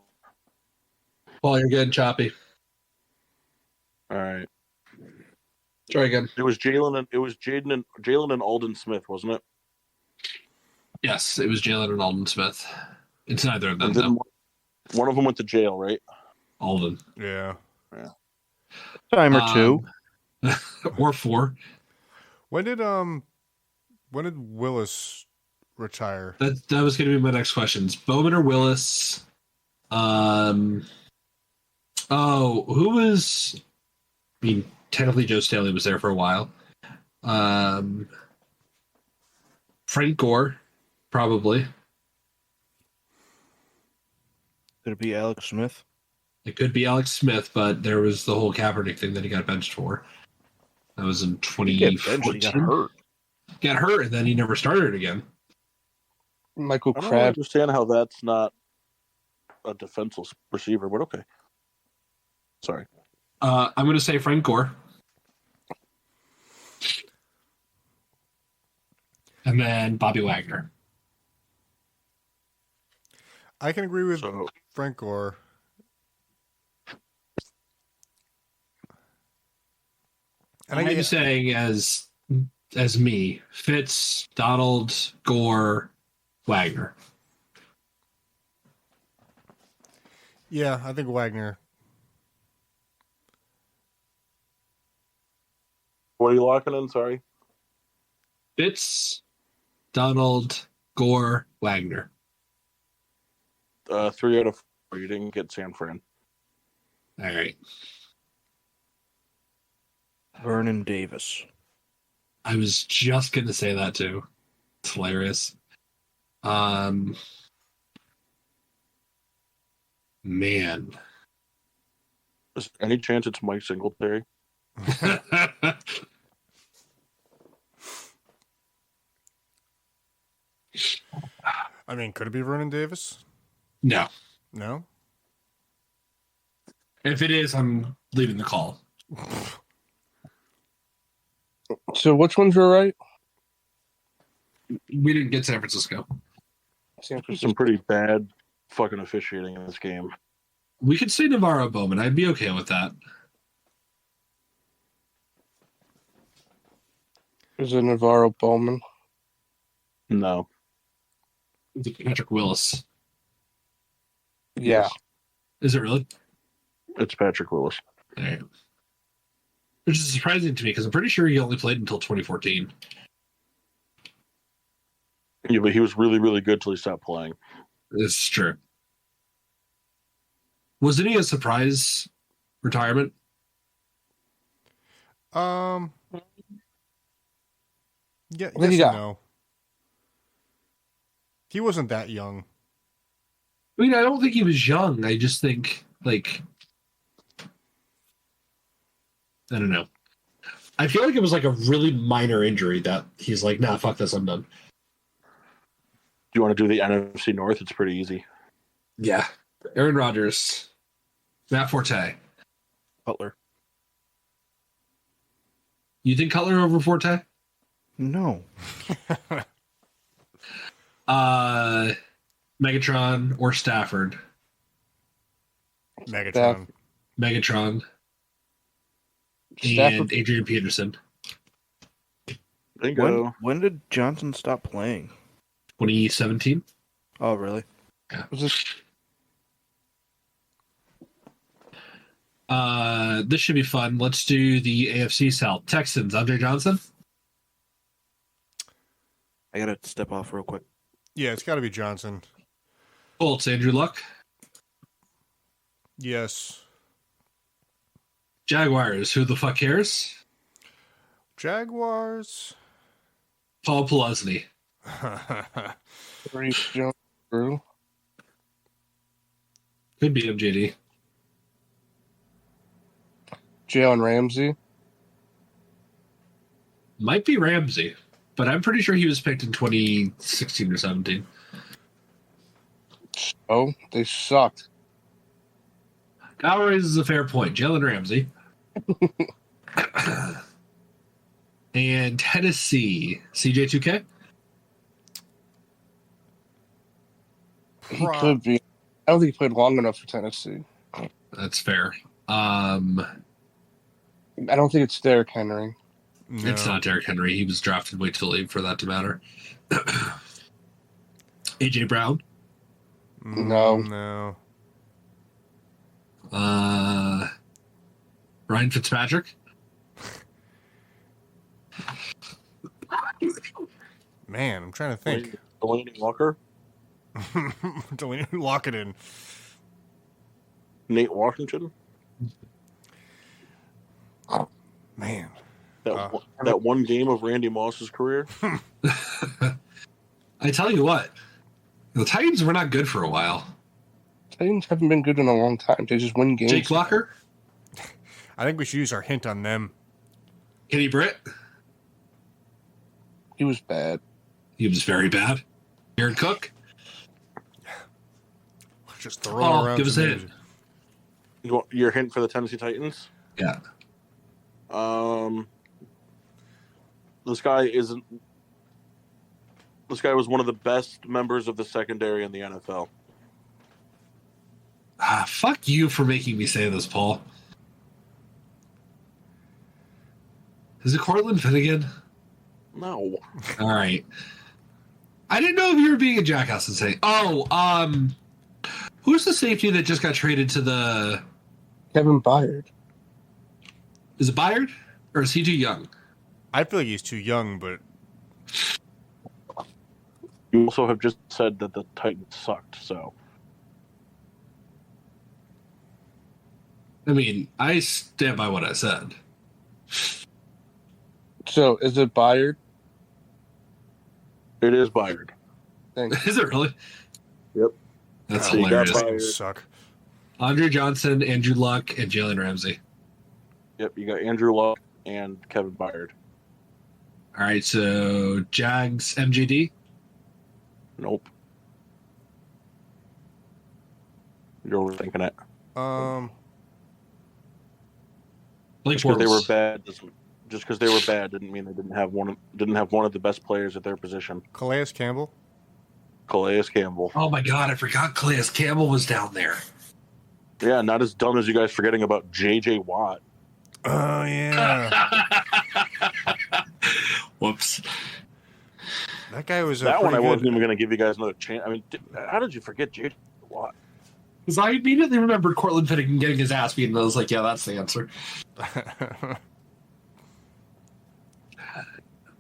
Paul, you're getting choppy. All right. Try again. It was Jalen and Alden Smith, wasn't it? Yes, it was Jalen and Alden Smith. It's neither of them, And then though. one of them went to jail, right? Alden. Yeah. Time or two. Or 4. When did Willis retire? That was going to be my next questions. Bowman or Willis? Who was... I mean, technically Joe Staley was there for a while. Frank Gore, probably. Could it be Alex Smith? It could be Alex Smith, but there was the whole Kaepernick thing that he got benched for. That was in He got benched, 2014. he got hurt. Got hurt, and then he never started again. Michael I don't Crabbe. understand how that's not a defenseless receiver, but okay. Sorry. I'm going to say Frank Gore. And then Bobby Wagner. I can agree with So Frank Gore. And I'm saying as as me. Fitz, Donald, Gore, Wagner. Yeah, I think Wagner. What are you locking in? Sorry. Fitz, Donald, Gore, Wagner. 3 out of 4. You didn't get San Fran. All right. Vernon Davis. I was just going to say that too. It's hilarious. Man. Is there any chance it's Mike Singletary? I mean, could it be Vernon Davis? No. No? If it is, I'm leaving the call. So which ones were right? We didn't get San Francisco. San Some Francisco. pretty bad fucking officiating in this game. We could say Navarro Bowman. I'd be okay with that. Is it Navarro Bowman? No. Patrick Willis. Yeah. Is it really? It's Patrick Willis. All right. Which is surprising to me because I'm pretty sure he only played until 2014. Yeah, but he was really, really good till he stopped playing. It's true. Wasn't he a surprise retirement? Yeah, What did he yes and got? no. He wasn't that young. I mean, I don't think he was young. I just think, like, I don't know. I feel like it was like a really minor injury that he's like, nah, fuck this, I'm done. Do you want to do the NFC North? It's pretty easy. Yeah. Aaron Rodgers, Matt Forte. Butler. You think Cutler over Forte? No. Megatron or Stafford? Megatron. Megatron and Stafford. Adrian Peterson. Bingo. When did Johnson stop playing? 2017. Oh, really? Was this This should be fun. Let's do the AFC South. Texans, Andre Johnson. I gotta step off real quick. Yeah, it's got to be Johnson. Colts, Andrew Luck. Yes. Jaguars, who the fuck cares? Jaguars. Paul Pelosny. Reese Jones? Drew? Could be MJD. Jalen Ramsey? Might be Ramsey, but I'm pretty sure he was picked in 2016 or 17. Oh, they sucked. Kyle raises a fair point. Jalen Ramsey. And Tennessee, CJ2K. He could be. I don't think he played long enough for Tennessee. That's fair. I don't think it's Derrick Henry. No. It's not Derrick Henry. He was drafted way too late for that to matter. AJ Brown. No. No. Ryan Fitzpatrick. Man, I'm trying to think. Delaney Walker, Lock it in. Nate Washington. Man. That one game of Randy Moss's career. I tell you what, the Titans were not good for a while. Titans haven't been good in a long time. They just win games. Jake Locker, I think we should use our hint on them. Kenny Britt. He was bad. He was very bad. Aaron Cook. Just throw around. Give us some a names. hint. You want your hint for the Tennessee Titans? Yeah. This guy isn't. This guy was one of the best members of the secondary in the NFL. Fuck you for making me say this, Paul. Is it Cortland Finnegan? No. All right. I didn't know if you were being a jackass and saying, who's the safety that just got traded to the... Kevin Byard. Is it Byard? Or is he too young? I feel like he's too young, but You also have just said that the Titans sucked, so. I mean, I stand by what I said. So, is it Byard? It is Byard. Thanks. Is it really? Yep. That's So you got hilarious. Byard. Titans suck. Andre Johnson, Andrew Luck, and Jalen Ramsey. Yep, you got Andrew Luck and Kevin Byard. All right, so Jags, MJD. Nope. You're overthinking it. Blake Just because they were Bortles. bad, just because they were bad didn't mean they didn't have one of the best players at their position. Calais Campbell. Calais Campbell. Oh my God, I forgot Calais Campbell was down there. Yeah, not as dumb as you guys forgetting about J.J. Watt. Oh yeah, Whoops. that guy was That one I pretty wasn't good. even going to give you guys another chance. I mean, how did you forget J.J. Watt? Because I immediately remembered Cortland Finnegan getting his ass beaten, and I was like, yeah, that's the answer.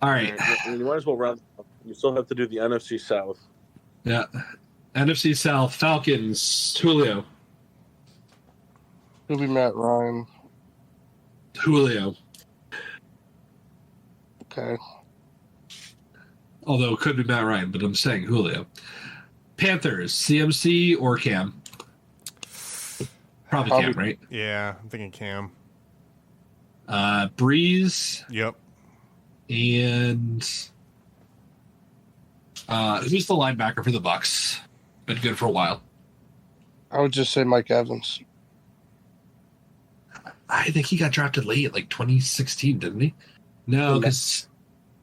All right. I mean, you might as well round. You still have to do the NFC South. Yeah. NFC South, Falcons, Julio. It'll be Matt Ryan. Julio. Okay. Although it could be Matt Ryan, but I'm saying Julio. Panthers, CMC or Cam? Probably Cam, right? Yeah, I'm thinking Cam. Breeze Yep. and who's the linebacker for the Bucks? Been good for a while. I would just say Mike Evans. I think he got drafted late, like 2016, didn't he? No, because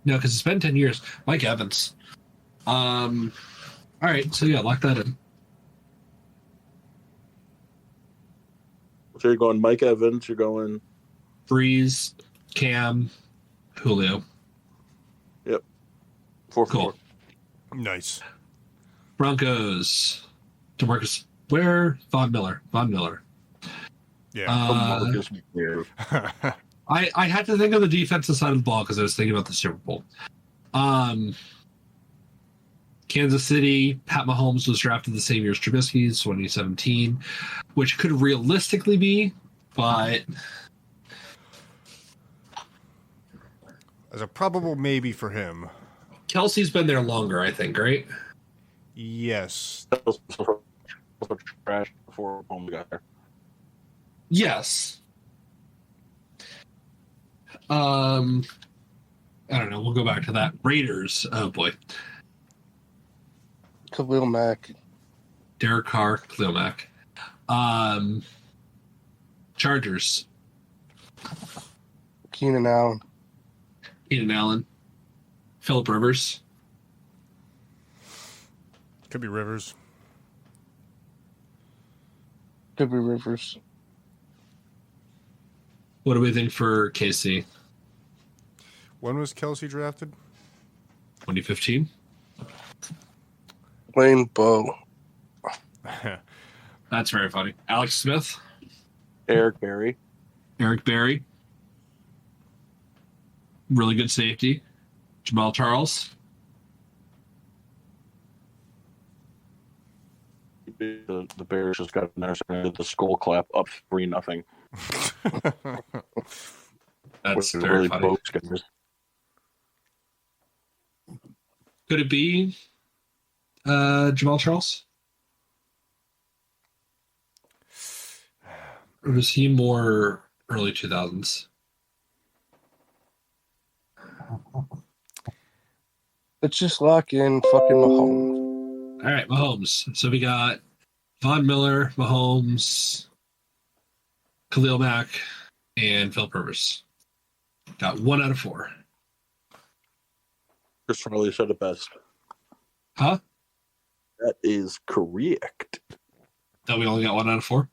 it's been 10 years. Mike Evans. All right, so yeah, lock that in. So you're going Mike Evans. You're going Breeze, Cam, Julio. 4-4. Cool. Nice. Broncos, DeMarcus Ware, Von Miller. Yeah. Marcus Mariota. I had to think of the defensive side of the ball because I was thinking about the Super Bowl. Kansas City, Pat Mahomes was drafted the same year as Trubisky, 2017, which could realistically be, but As a probable maybe for him. Kelsey's been there longer, I think, right? Yes. That was trash before Mahomes got there. Yes. I don't know. We'll go back to that. Raiders. Oh boy. Khalil Mack. Derek Carr, Khalil Mack. Chargers. Keenan Allen. Keenan Allen. Phillip Rivers. Could be Rivers. Could be Rivers. What do we think for KC? When was Kelsey drafted? 2015. Lane Bow. That's very funny. Alex Smith. Eric Berry. Eric Berry. Really good safety. Jamal Charles. The Bears just got the skull clap up 3-0. That's Which is very really funny. bogus, guys. Could it be Jamal Charles? Or was he more early 2000s? Let's just lock in fucking Mahomes. All right, Mahomes. So we got Von Miller, Mahomes, Khalil Mack, and Phil Rivers. Got 1 out of 4. Chris Farley said it best. Huh? That is correct. That we only got 1 out of 4?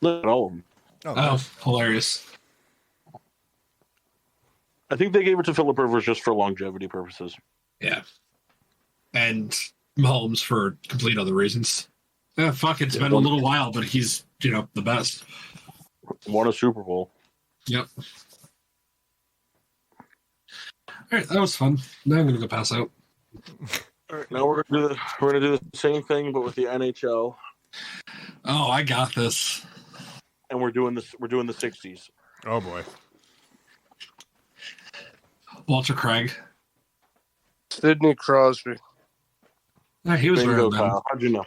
Not all of them. Oh, Oh, hilarious. I think they gave it to Philip Rivers just for longevity purposes. Yeah. And Mahomes for complete other reasons. Fuck, it's been a little while, but he's, the best. Won a Super Bowl. Yep. All right, that was fun. Now I'm gonna go pass out. All right, now we're gonna do the same thing, but with the NHL. Oh, I got this. And we're doing this. We're doing the '60s. Oh boy. Walter Craig. Sidney Crosby. Yeah, he was Bingo, around then. Kyle. How'd you know?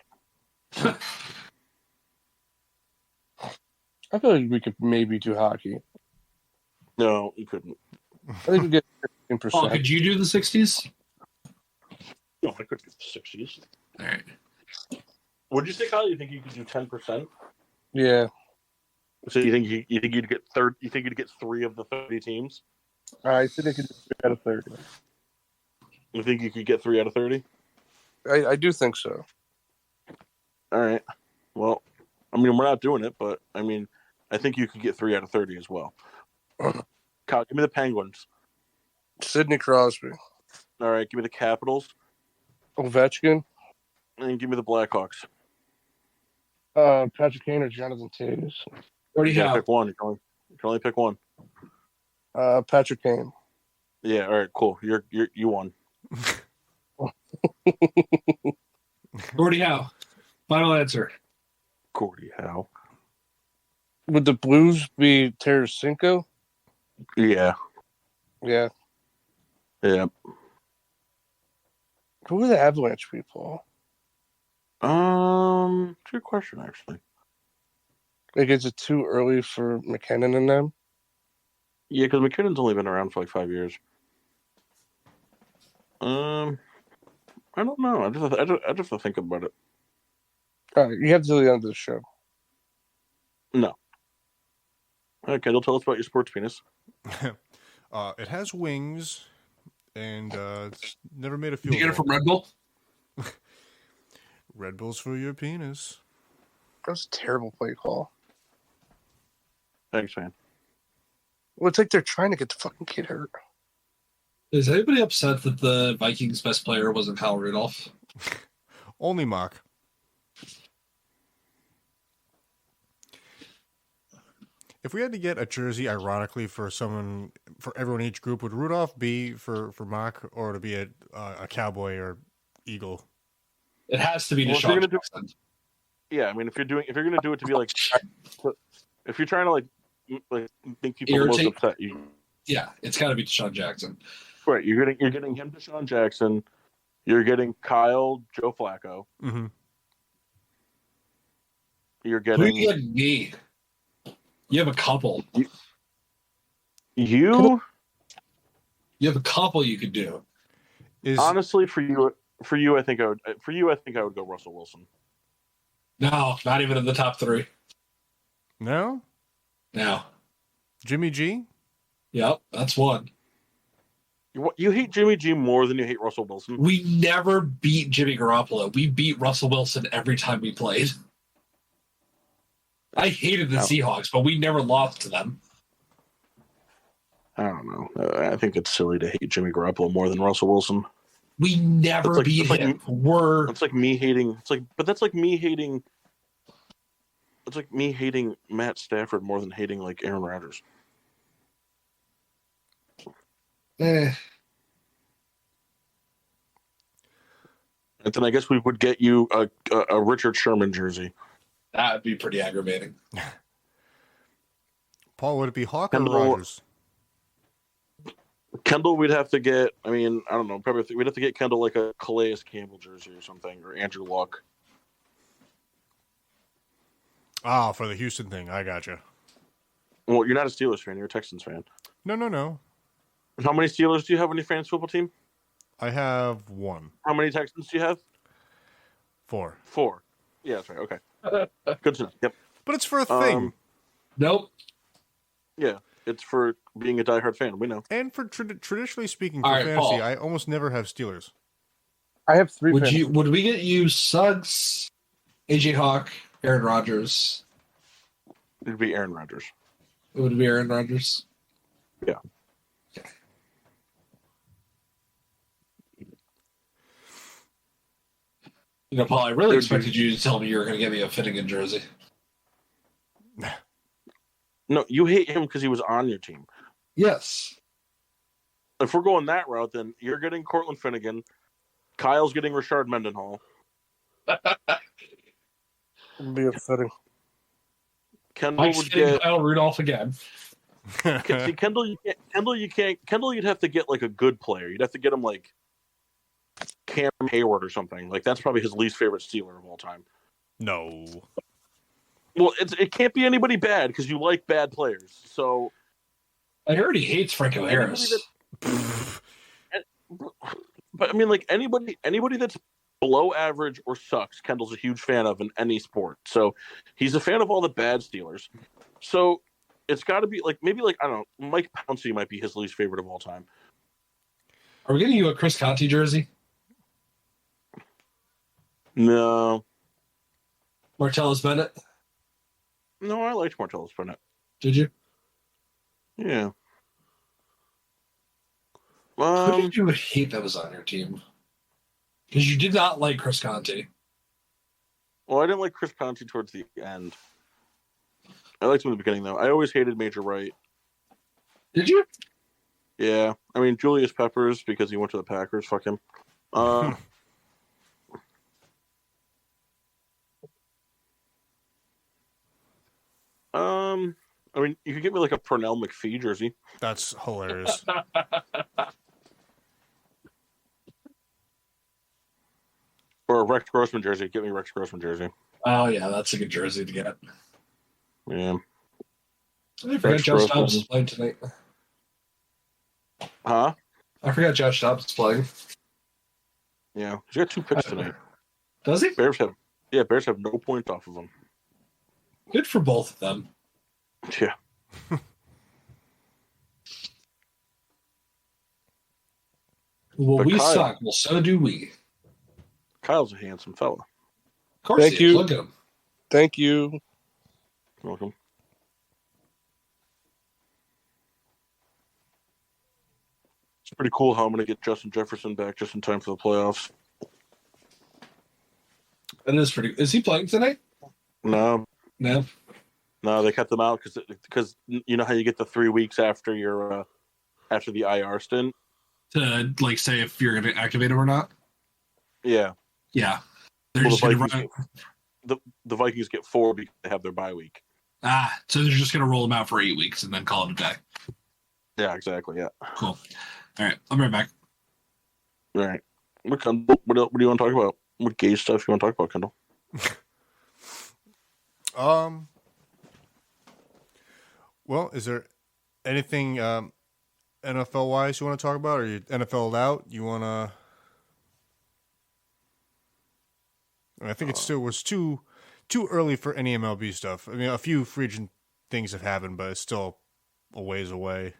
I feel like we could maybe do hockey. No, you couldn't. I think we get 15%. Oh, could you do the 60s? No, I could do the '60s. All right. Would you say, Kyle? You think you could do 10%? Yeah. So you think you'd get third? You think you'd get 3 of the 30 teams? I think they could do 3 out of 30. You think you could get 3 out of 30? I do think so. All right. Well, I mean, we're not doing it, but I mean, I think you could get 3 out of 30 as well. Kyle, give me the Penguins. Sidney Crosby. All right, give me the Capitals, Ovechkin. and give me the Blackhawks. Patrick Kane or Jonathan Toews. What do You you gotta have? pick one. You can only pick one. Patrick Kane. Yeah. All right. Cool. You won. Gordie Howe. Final answer. Gordie Howe. Would the Blues be Tarasenko? Yeah. Yeah. Yeah. Who are the Avalanche people? Good question, actually. Like, is it too early for McKinnon and them? Yeah, because McKinnon's only been around for like 5 years. I don't know. I just have to think about it. All right, you have to do the end of the show. No. Okay, Kendall, tell us about your sports penis. It has wings, and it's never made a Did field you get it goal. from Red Bull? Red Bulls for your penis. That was a terrible play call. Thanks, man. Well, it's like they're trying to get the fucking kid hurt. Is anybody upset that the Vikings' best player wasn't Kyle Rudolph? Only mock. If we had to get a jersey, ironically, for everyone in each group, would Rudolph be for mock, or to be a cowboy or eagle? It has to be Well, if Deshaun you're gonna do- Jackson. Yeah, I mean, if you're gonna do it to be like, if you're trying to like make people the most Irritate? upset, Yeah, it's got to be Deshaun Jackson. right? You're getting him, Deshaun Jackson. You're getting Kyle, Joe Flacco. Mm-hmm. You're Who getting you getting me? You have a couple. you. You have a couple you could do. Honestly, for you, I think I would go Russell Wilson. No, not even in the top 3. No? No. Jimmy G? Yep, that's one. You hate Jimmy G more than you hate Russell Wilson. We never beat Jimmy Garoppolo. We beat Russell Wilson every time we played. I hated the Seahawks, but we never lost to them. I don't know. I think it's silly to hate Jimmy Garoppolo more than Russell Wilson. We never beat him. It's like me hating. That's like me hating. It's like me hating Matt Stafford more than hating like Aaron Rodgers. Eh. And then I guess we would get you a Richard Sherman jersey. That would be pretty aggravating. Paul, would it be Hawk or Kendall- Rogers? Kendall, we'd have to get. I mean, I don't know. Probably we'd have to get Kendall like a Calais Campbell jersey or something, or Andrew Luck. Ah, for the Houston thing. I gotcha. Well, you're not a Steelers fan. You're a Texans fan. No. How many Steelers do you have on your fantasy football team? I have 1. How many Texans do you have? 4. 4. Yeah, that's right. Okay. Good to know. Yep. But it's for a thing. Nope. Yeah, it's for being a diehard fan. We know. And for traditionally speaking, for All right, fantasy, Paul. I almost never have Steelers. I have 3 Would fantasy. would we get you Suggs, AJ Hawk, Aaron Rodgers? It'd be Aaron Rodgers. It would be Aaron Rodgers. Yeah. Okay. You know, Paul, I really expected you to tell me you were going to get me a Finnegan jersey. No, you hate him because he was on your team. Yes. If we're going that route, then you're getting Cortland Finnegan. Kyle's getting Richard Mendenhall. It'd be upsetting. Kendall Mike's would getting get Kyle Rudolph again. see Kendall. You can't. Kendall, you'd have to get like a good player. You'd have to get him like Cam Hayward or something. Like that's probably his least favorite Steeler of all time. No. Well, it can't be anybody bad because you like bad players. So I heard he hates Franco Harris. But I mean, like anybody that's below average or sucks, Kendall's a huge fan of in any sport. So he's a fan of all the bad Steelers. So it's got to be like maybe like I don't know. Mike Pouncey might be his least favorite of all time. Are we getting you a Chris Conti jersey? No, Martellus Bennett? no, I liked Martellus Bennett. Did you? Yeah. Who did you hate that was on your team? Because you did not like Chris Conti. Well, I didn't like Chris Conti towards the end. I liked him in the beginning, though. I always hated Major Wright. Did you? Yeah. I mean, Julius Peppers, because he went to the Packers. Fuck him. I mean, you could get me like a Pernell McPhee jersey. That's hilarious. Or a Rex Grossman jersey. Get me a Rex Grossman jersey. Oh, yeah, that's a good jersey to get. Yeah. I forgot Josh Dobbs is playing tonight. Huh? I forgot Josh Dobbs is playing. Yeah. He's got 2 picks tonight. Does he? Bears have no points off of him. Good for both of them. Yeah. Well, But we Kyle- suck. Well, so do we. Kyle's a handsome fella. Of course Thank he is. you. Look at him. Thank you. You're welcome. It's pretty cool how I'm going to get Justin Jefferson back just in time for the playoffs. That is pretty. Is he playing tonight? No, No. they kept them out because you know how you get the 3 weeks after your after the IR stint. To like say if you're going to activate him or not. Yeah. Yeah. They're Well, just the, going to Vikings run. the Vikings get 4 because they have their bye week. So they're just going to roll them out for 8 weeks and then call it a day. Yeah, exactly. Yeah. Cool. All right, I'll be right back. All right. What do you want to talk about? What gay stuff you want to talk about, Kendall? Well, is there anything NFL wise you want to talk about? Or you NFL'd out? You want to? I think it still was too early for any MLB stuff. I mean, a few free agent things have happened, but it's still a ways away.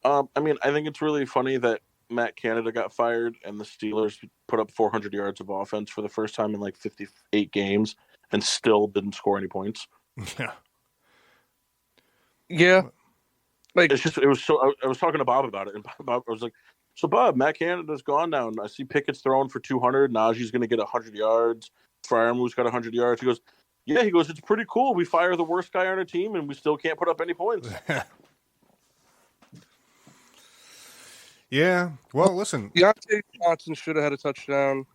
I mean, I think it's really funny that Matt Canada got fired and the Steelers put up 400 yards of offense for the first time in like 58 games and still didn't score any points. Yeah. Yeah. Like, It's just, it was so, I was talking to Bob about it, and Bob, I was like, so Bob, Matt Canada's gone now, and I see Pickett's throwing for 200. Najee's going to get 100 yards. Fryermuth's got 100 yards. He goes, it's pretty cool. We fire the worst guy on our team, and we still can't put up any points. Yeah. Well, listen. Deontay Johnson should have had a touchdown.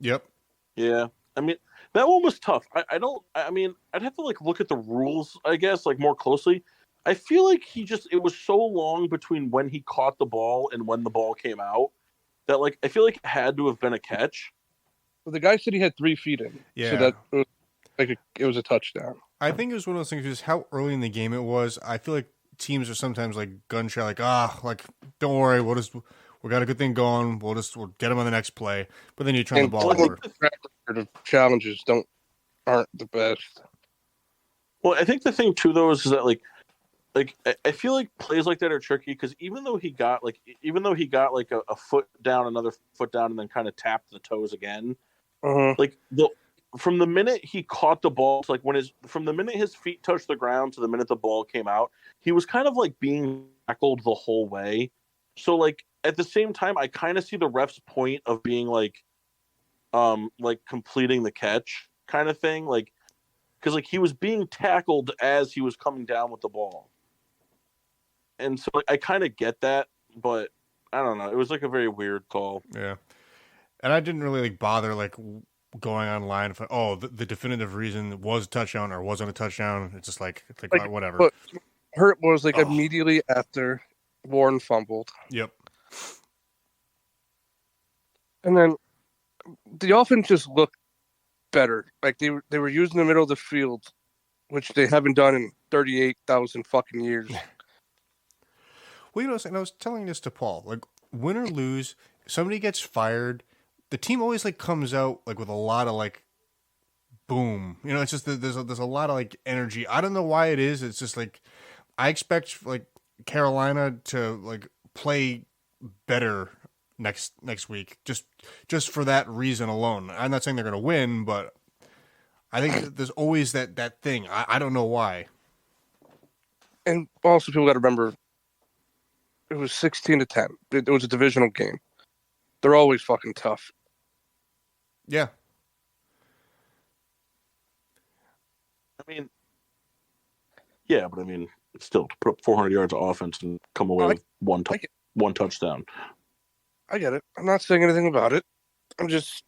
Yep. Yeah. I mean, that one was tough. I mean, I'd have to like look at the rules, I guess, like more closely. I feel like it was so long between when he caught the ball and when the ball came out that like, I feel like it had to have been a catch. Well, the guy said he had 3 feet in. Yeah. So that was it was a touchdown. I think it was one of those things, just how early in the game it was. I feel like teams are sometimes like gun shy, like don't worry, we got a good thing going. We'll get them on the next play. But then you turn the ball over. The track record of challenges aren't the best. Well, I think the thing too, though, is that like I feel like plays like that are tricky because even though he got like a foot down, another foot down, and then kind of tapped the toes again, like from the minute he caught the ball, like from the minute his feet touched the ground to the minute the ball came out, he was kind of like being tackled the whole way. So like at the same time, I kind of see the ref's point of being like, like completing the catch kind of thing, like because like he was being tackled as he was coming down with the ball, and so like, I kind of get that, but I don't know. It was like a very weird call. Yeah, and I didn't really like bother like going online for the definitive reason was a touchdown or wasn't a touchdown. It's just like whatever. What hurt was like Oh. immediately after Warren fumbled, Yep. and then the offense just looked better. Like they were using the middle of the field, which they haven't done in 38,000 fucking years. Well, you know, and I was telling this to Paul. Like, win or lose, somebody gets fired, the team always like comes out like with a lot of like boom. You know, it's just there's a lot of like energy. I don't know why it is. It's just like I expect like Carolina to like play better next week just for that reason alone. I'm not saying they're going to win, but I think there's always that thing. I don't know why. And also, people got to remember, it was 16-10. It was a divisional game. They're always fucking tough. Yeah. I mean, yeah, but I mean, still to put up 400 yards of offense and come away with one touchdown. I get it. I'm not saying anything about it. I'm just.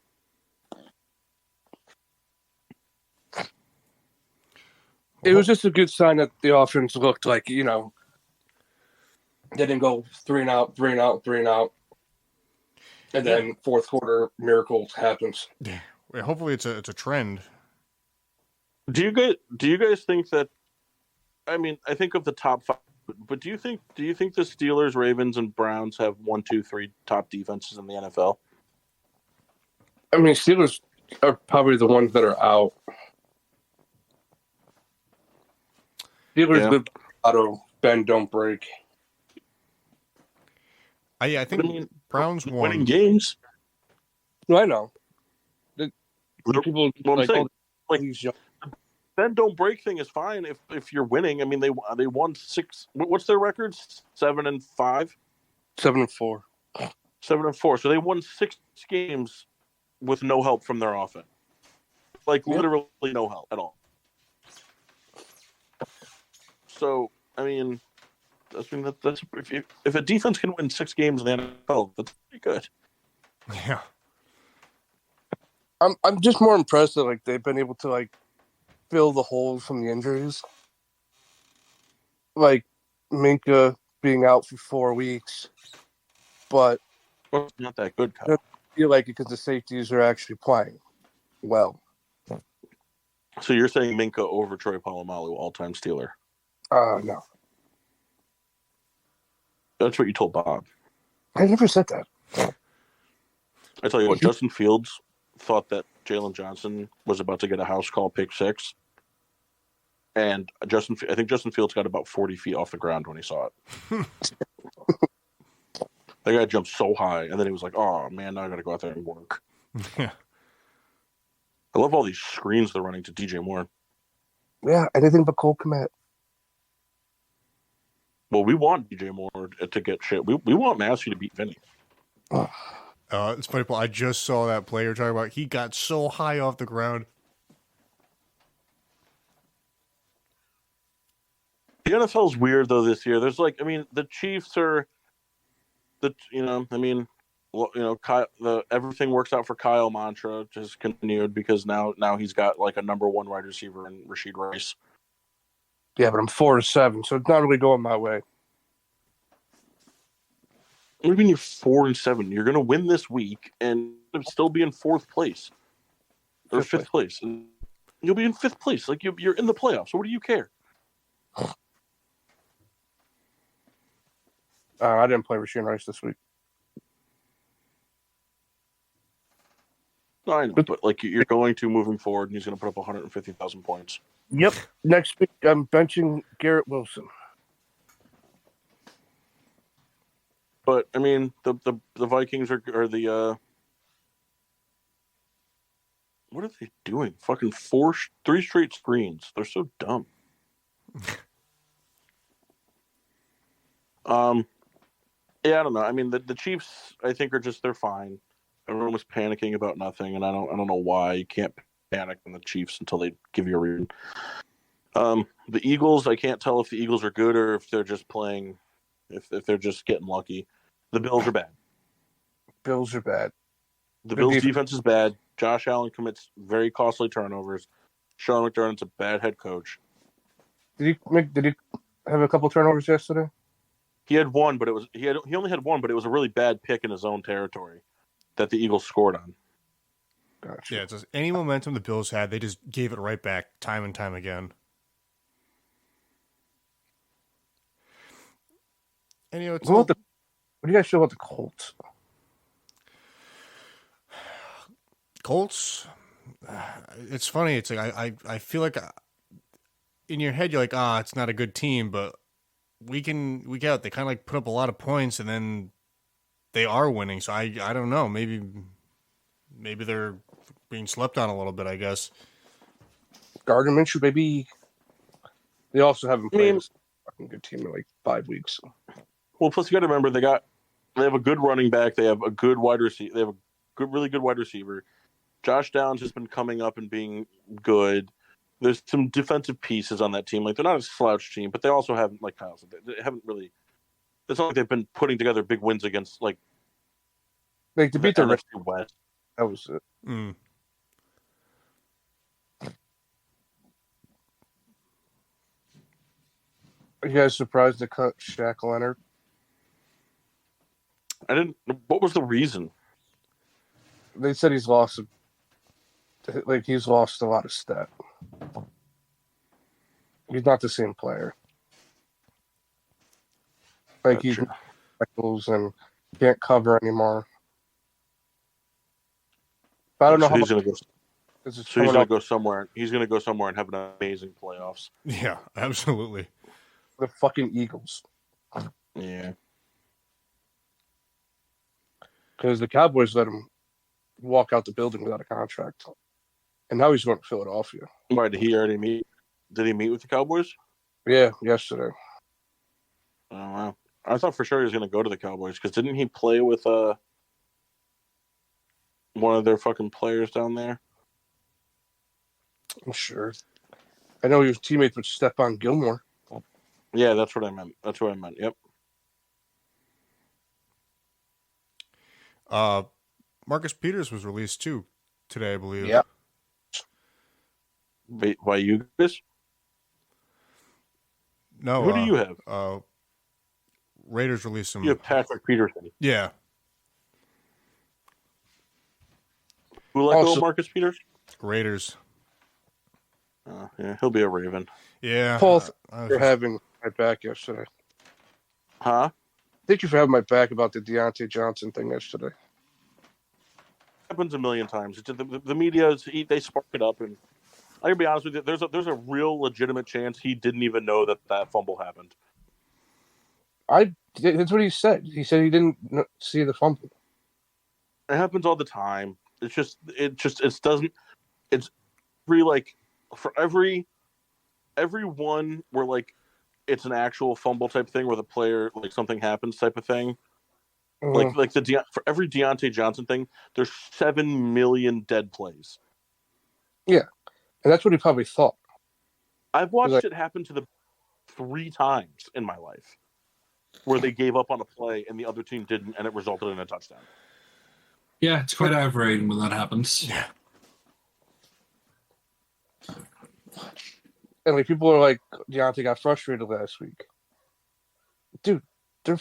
It was just a good sign that the offense looked like, you know, they didn't go 3 and out, 3 and out, 3 and out. And then fourth quarter miracles happens. Yeah. Hopefully it's a trend. Do you guys think that? I mean, I think of the top 5, but do you think the Steelers, Ravens, and Browns have 1, 2, 3 top defenses in the NFL? I mean, Steelers are probably the ones that are out. Steelers live auto bend don't break. I think Browns won. Winning games. No, I know. People Well, I'm saying, like, these bend don't break thing is fine if you're winning. I mean, they won 6. What's their records? 7-5. 7-4. 7-4. So they won 6 games with no help from their offense. Like literally no help at all. So I mean, that's if a defense can win 6 games in the NFL, that's pretty good. Yeah. I'm just more impressed that like they've been able to like fill the holes from the injuries. Like Minka being out for 4 weeks, but Well, it's not that good, Kyle. I feel like because the safeties are actually playing well. So you're saying Minka over Troy Polamalu, all-time Steeler? No. That's what you told Bob. I never said that. I tell you what, Justin Fields thought that Jalen Johnson was about to get a house call pick 6. And I think Justin Fields got about 40 feet off the ground when he saw it. That guy jumped so high, and then he was like, oh, man, now I got to go out there and work. Yeah. I love all these screens they're running to DJ Moore. Yeah, anything but Cole Kmet. Well, we want DJ Moore to get shit. We want Massey to beat Vinny. It's funny, Paul. I just saw that play you're talking about. He got so high off the ground. The NFL's weird though this year. There's like, I mean, the Chiefs are the everything works out for Kyle mantra just continued because now he's got like a number 1 wide receiver in Rashid Rice. Yeah, but I'm 4-7, so it's not really going my way. What do you mean you're 4-7? You're going to win this week and still be in 4th place or 5th place. You'll be in 5th place. Like you're in the playoffs. So what do you care? I didn't play Rashid Rice this week. No, I know, but like you're going to moving forward, and he's going to put up 150,000 points. Yep. Next week, I'm benching Garrett Wilson. But I mean, the Vikings are the what are they doing? Fucking 3 straight screens. They're so dumb. Yeah, I don't know. I mean, the Chiefs, I think, they're fine. Everyone was panicking about nothing, and I don't know why. You can't panic on the Chiefs until they give you a reason. The Eagles, I can't tell if the Eagles are good or if they're just playing, if they're just getting lucky. The Bills are bad. Bills are bad. The Bills' defense is bad. Josh Allen commits very costly turnovers. Sean McDermott's a bad head coach. Did he have a couple turnovers yesterday? He had one, but he only had one, but it was a really bad pick in his own territory that the Eagles scored on. Gotcha. Yeah, it's just any momentum the Bills had, they just gave it right back time and time again. And it's what do you guys feel about the Colts? Colts, it's funny. It's like I feel like in your head you're like, it's not a good team, but week in week out they kind of like put up a lot of points and then they are winning. So I don't know. Maybe they're being slept on a little bit, I guess. Gardner Minshew, maybe they also haven't played a fucking good team in like 5 weeks. Well, plus you got to remember they have a good running back. They have a good wide receiver. They have a really good wide receiver. Josh Downs has been coming up and being good. There's some defensive pieces on that team. Like they're not a slouch team, but they also haven't, like Kyle said, they haven't really. It's not like they've been putting together big wins against like to beat the NFC West. That was it. Mm. Are you guys surprised to cut Shaq Leonard? I didn't. What was the reason? They said he's lost a lot of step. He's not the same player. Like he's tackles and can't cover anymore. But I don't know how he's going to go. So he's going to go somewhere. He's going to go somewhere and have an amazing playoffs. Yeah, absolutely. The fucking Eagles. Yeah. Because the Cowboys let him walk out the building without a contract. And now he's going to Philadelphia. Why, did he already meet? Did he meet with the Cowboys? Yeah, yesterday. Oh, wow. I thought for sure he was going to go to the Cowboys because didn't he play with one of their fucking players down there? I'm sure. I know he was teammates with Stephon Gilmore. Yeah, that's what I meant. Yep. Marcus Peters was released too today, I believe. Yeah. By you guys? No. Who do you have? Raiders released him. You have Patrick Peterson. Yeah. Who let go of Marcus Peters? Raiders. Yeah, he'll be a Raven. Yeah. Paul, for having my back yesterday. Huh? Thank you for having my back about the Deontay Johnson thing yesterday. Happens a million times. It's the media they spark it up, and I can be honest with you. There's a real legitimate chance he didn't even know that fumble happened. That's what he said. He said he didn't see the fumble. It happens all the time. It doesn't. It's really like for every one where like it's an actual fumble type thing where the player like something happens type of thing. Mm-hmm. Like for every Deontay Johnson thing, there's 7 million dead plays. Yeah, and that's what he probably thought. I've watched it happen to 3 times in my life, where they gave up on a play and the other team didn't, and it resulted in a touchdown. Yeah, it's quite aggravating when that happens. Yeah. And like people are like, Deontay got frustrated last week. Dude, they're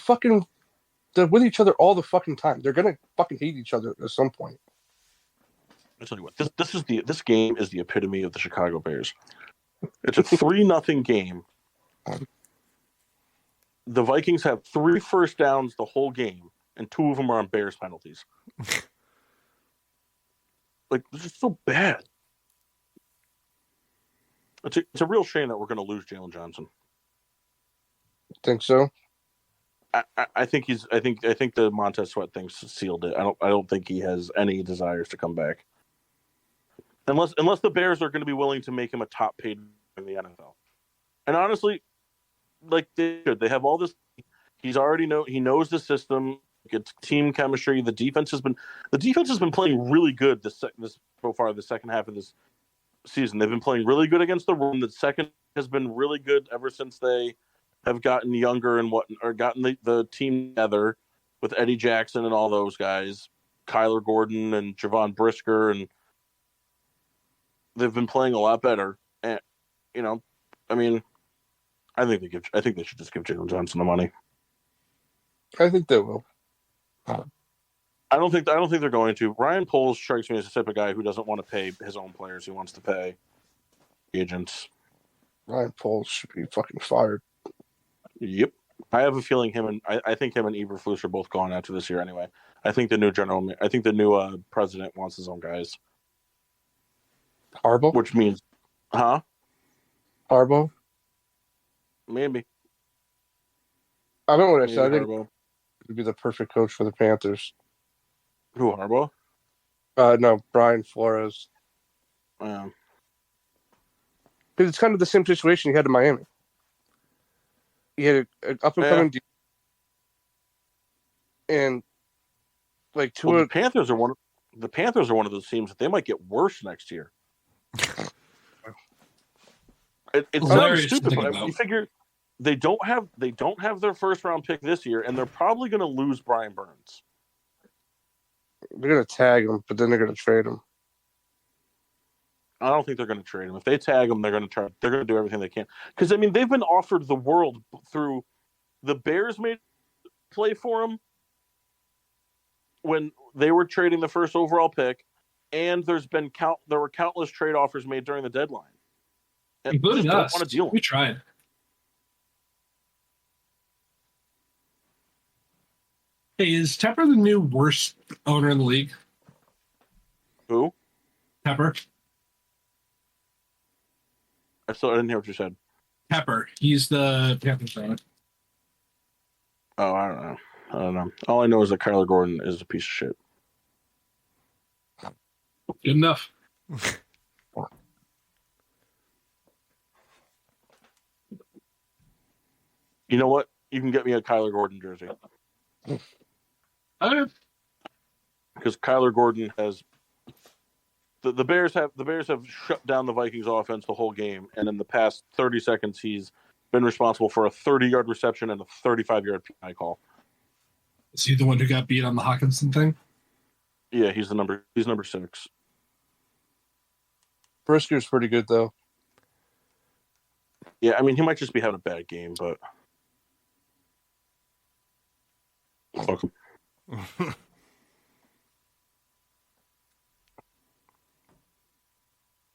with each other all the fucking time. They're gonna fucking hate each other at some point. I tell you what, this game is the epitome of the Chicago Bears. It's a 3-0 game. The Vikings have 3 first downs the whole game, and 2 of them are on Bears penalties. Like, this is so bad. It's a real shame that we're going to lose Jalen Johnson. Think so? I think the Montez Sweat thing sealed it. I don't think he has any desires to come back, unless the Bears are going to be willing to make him a top paid in the NFL. And honestly, like they have all this. He knows the system. It's team chemistry. The defense has been playing really good this so far. The second half of this season, they've been playing really good against the run. The second has been really good ever since they have gotten younger and gotten the team together with Eddie Jackson and all those guys, Kyler Gordon and Javon Brisker, and they've been playing a lot better. And I mean, I think they should just give Jalen Johnson the money. I think they will. I don't think they're going to. Ryan Poles strikes me as the type of guy who doesn't want to pay his own players. He wants to pay agents. Ryan Poles should be fucking fired. Yep. I have a feeling I think him and Eberflus are both gone after this year anyway. I think the new president wants his own guys. Harbaugh? Which means, Harbaugh? Maybe. I don't know what I Maybe said. I think Harbaugh. he'd be the perfect coach for the Panthers. Who, Harbaugh? No, Brian Flores. Yeah. Because it's kind of the same situation he had in Miami. He had an up-and-coming defense, and like the Panthers are one of those teams that they might get worse next year. It sounds stupid, but you figure they don't have their first round pick this year, and they're probably going to lose Brian Burns. They're going to tag him, but then they're going to trade him. I don't think they're going to trade him. If they tag him, they're going to do everything they can. Because, I mean, they've been offered the world through the Bears made play for him when they were trading the first overall pick, and there were countless trade offers made during the deadline. And including us. Don't want to deal with we tried. Hey, is Tepper the new worst owner in the league? Who? Tepper. I didn't hear what you said. Tepper. He's the Panthers owner. Oh, I don't know. All I know is that Kyler Gordon is a piece of shit. Good enough. You know what? You can get me a Kyler Gordon jersey. Okay. Because Kyler Gordon has the Bears have shut down the Vikings offense the whole game, and in the past 30 seconds he's been responsible for a 30-yard reception and a 35-yard PI call. Is he the one who got beat on the Hawkinson thing? Yeah, he's number 6. Brisker's pretty good though. Yeah, I mean he might just be having a bad game, but fuck him.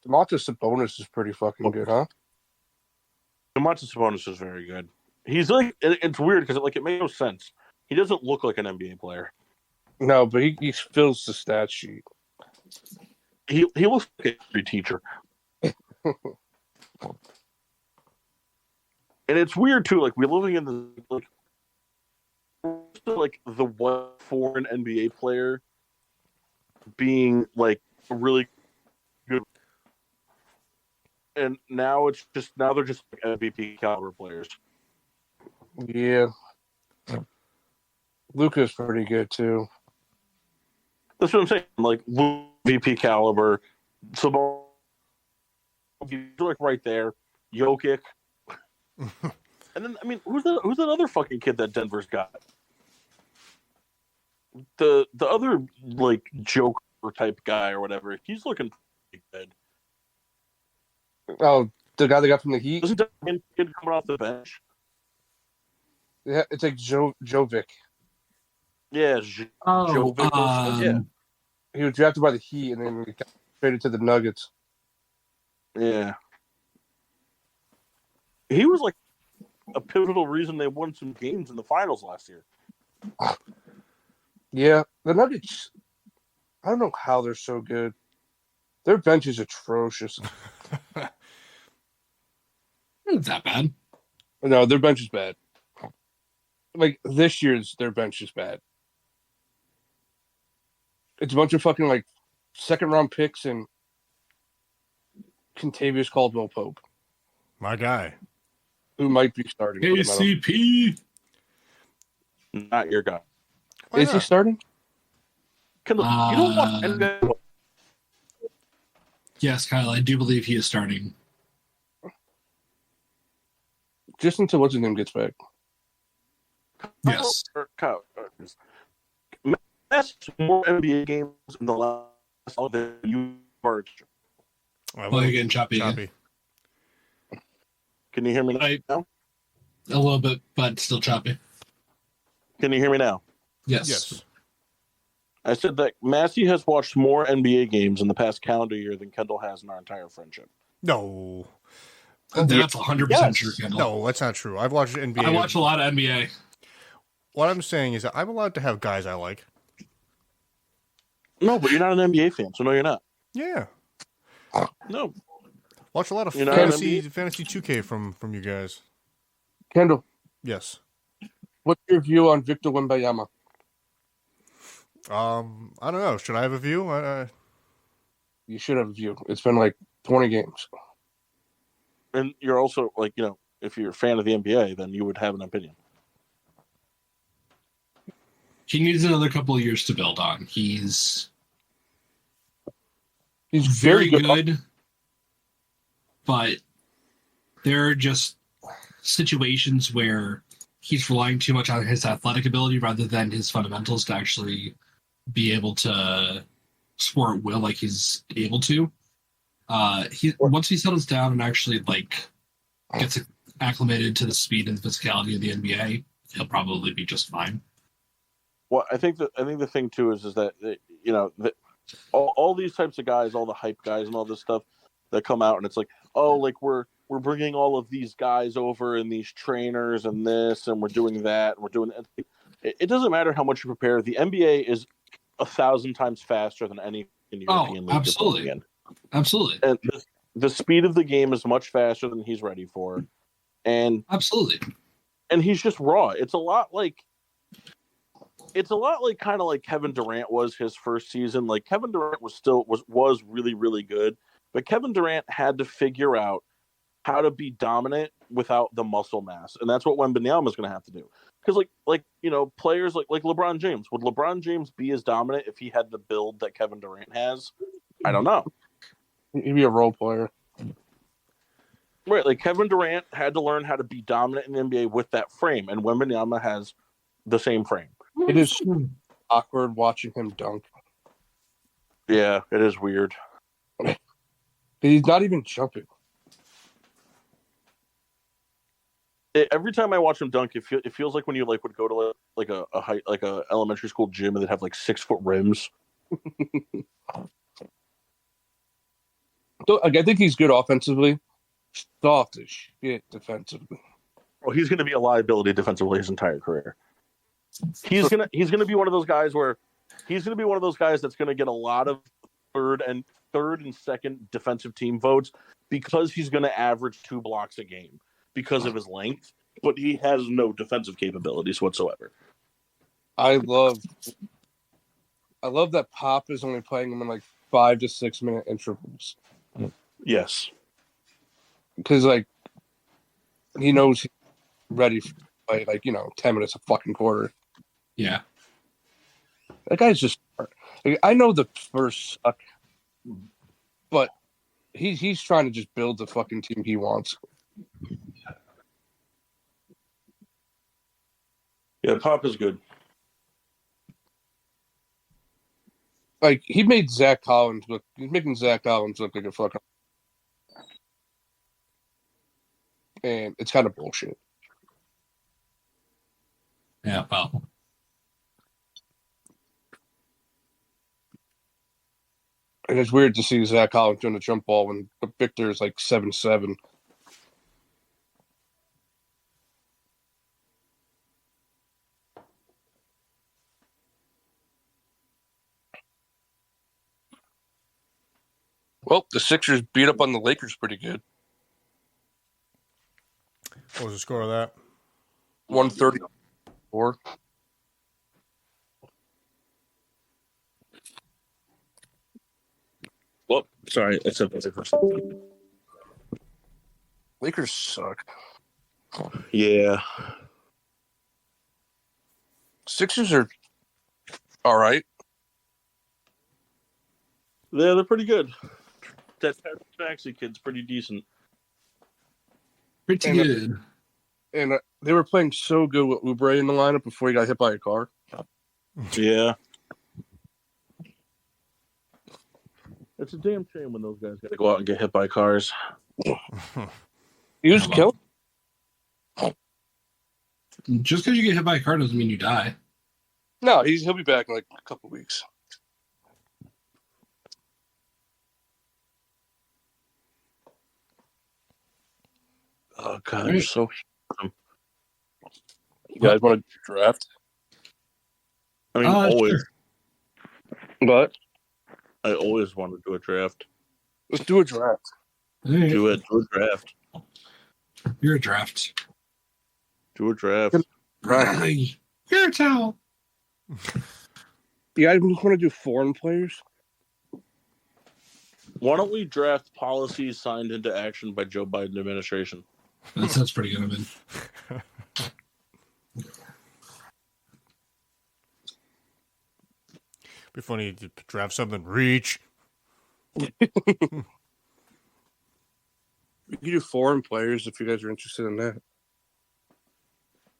Domantas Sabonis is pretty fucking good, huh? Domantas Sabonis is very good. He's like, it's weird because it makes no sense. He doesn't look like an NBA player. No, but he fills the stat sheet. He looks like a history teacher. And it's weird too. Like we're living in the the one foreign NBA player being like really good, and now they're just like MVP caliber players. Yeah, Luka's pretty good too. That's what I'm saying. Like MVP caliber, so you're like right there, Jokic. And then, I mean, who's that other fucking kid that Denver's got? The other like Joker type guy or whatever. He's looking pretty good. Oh, the guy they got from the Heat. Isn't that kid coming off the bench? Yeah, it's like Jovic. Yeah, Jovic. Yeah, he was drafted by the Heat and then he got traded to the Nuggets. Yeah, he was like a pivotal reason they won some games in the finals last year. Yeah, the Nuggets, I don't know how they're so good. Their bench is atrocious. It's that bad. No, their bench is bad. Like, this year's, their bench is bad. It's a bunch of fucking, like, second-round picks and Contavious Caldwell-Pope. My guy. Who might be starting. KCP. Not your guy. Why Is he not? starting? Kendall, you don't watch NBA. Yes, Kyle, I do believe he is starting. Just until what's his name gets back. Yes. Kyle, that's more NBA games in the last than you are. Oh, you're getting choppy again. Can you hear me now? A little bit, but still choppy. Can you hear me now? Yes. Yes. I said that Massey has watched more NBA games in the past calendar year than Kendall has in our entire friendship. No. That's 100% Yes. true, Kendall. No, that's not true. I've watched NBA. I watch a lot of NBA. What I'm saying is that I'm allowed to have guys I like. No, but you're not an NBA fan, so no, you're not. Yeah. No. Watch a lot of You're not an fantasy NBA? 2K from you guys. Kendall, Yes. what's your view on Victor Wembanyama? I don't know. Should I have a view? You should have a view. It's been like 20 games. And you're also, like, you know, if you're a fan of the NBA, then you would have an opinion. He needs another couple of years to build on. He's very good. But there are just situations where he's relying too much on his athletic ability rather than his fundamentals to actually be able to score at will like he's able to. Once he settles down and actually gets acclimated to the speed and physicality of the NBA, he'll probably be just fine. Well, I think the thing too is that you know that all these types of guys, all the hype guys, and all this stuff that come out, and it's like, oh, like we're bringing all of these guys over and these trainers and this, and we're doing that, and we're doing that. It doesn't matter how much you prepare. The NBA is 1,000 times faster than any European league. Absolutely. Absolutely. And the speed of the game is much faster than he's ready for, and absolutely. And he's just raw. It's a lot like kind of like Kevin Durant was his first season. Like Kevin Durant was really, really good, but Kevin Durant had to figure out how to be dominant without the muscle mass, and that's what Wembanyama is going to have to do. Because like you know, players like LeBron James, would LeBron James be as dominant if he had the build that Kevin Durant has? I don't know. He'd be a role player. Right, like Kevin Durant had to learn how to be dominant in the NBA with that frame, and Wembanyama has the same frame. It is awkward watching him dunk. Yeah, it is weird. He's not even jumping. Every time I watch him dunk, it feels like when you would go to a elementary school gym and they'd have 6-foot rims. I think he's good offensively. Soft as shit defensively. Well, he's going to be a liability defensively his entire career. He's gonna be one of those guys that's going to get a lot of third and second defensive team votes because he's going to average 2 blocks a game because of his length, but he has no defensive capabilities whatsoever. I love that Pop is only playing him in 5 to 6 minute intervals. Yes, because he knows he's ready to play 10 minutes a fucking quarter. Yeah, that guy's just. I know the Spurs suck, but he's trying to just build the fucking team he wants. Yeah, Pop is good. He made Zach Collins look. He's making Zach Collins look like a fucking. And it's kind of bullshit. Yeah, well. And it's weird to see Zach Collins doing the jump ball when Victor is 7'7". Well, the Sixers beat up on the Lakers pretty good. What was the score of that? 134. Well, sorry, it's a Lakers suck. Yeah. Sixers are All right. Yeah, they're pretty good. That taxi kid's pretty decent. Pretty And, good. And they were playing so good with Oubre in the lineup before he got hit by a car. Yeah. It's a damn shame when those guys got to go out and get hit by cars. He was How about- killing. Just because you get hit by a car doesn't mean you die. No, he'll be back in like a couple weeks. Oh, God, Right. so. You guys want to draft? I mean, always. Sure. But I always want to do a draft. let's do a draft. All right. Do a draft. You're a draft. Do a draft. Right. You're a towel. You guys just want to do foreign players? Why don't we draft policies signed into action by Joe Biden administration? That sounds pretty good. I mean, Be funny to draft something. Reach. We could do foreign players if you guys are interested in that.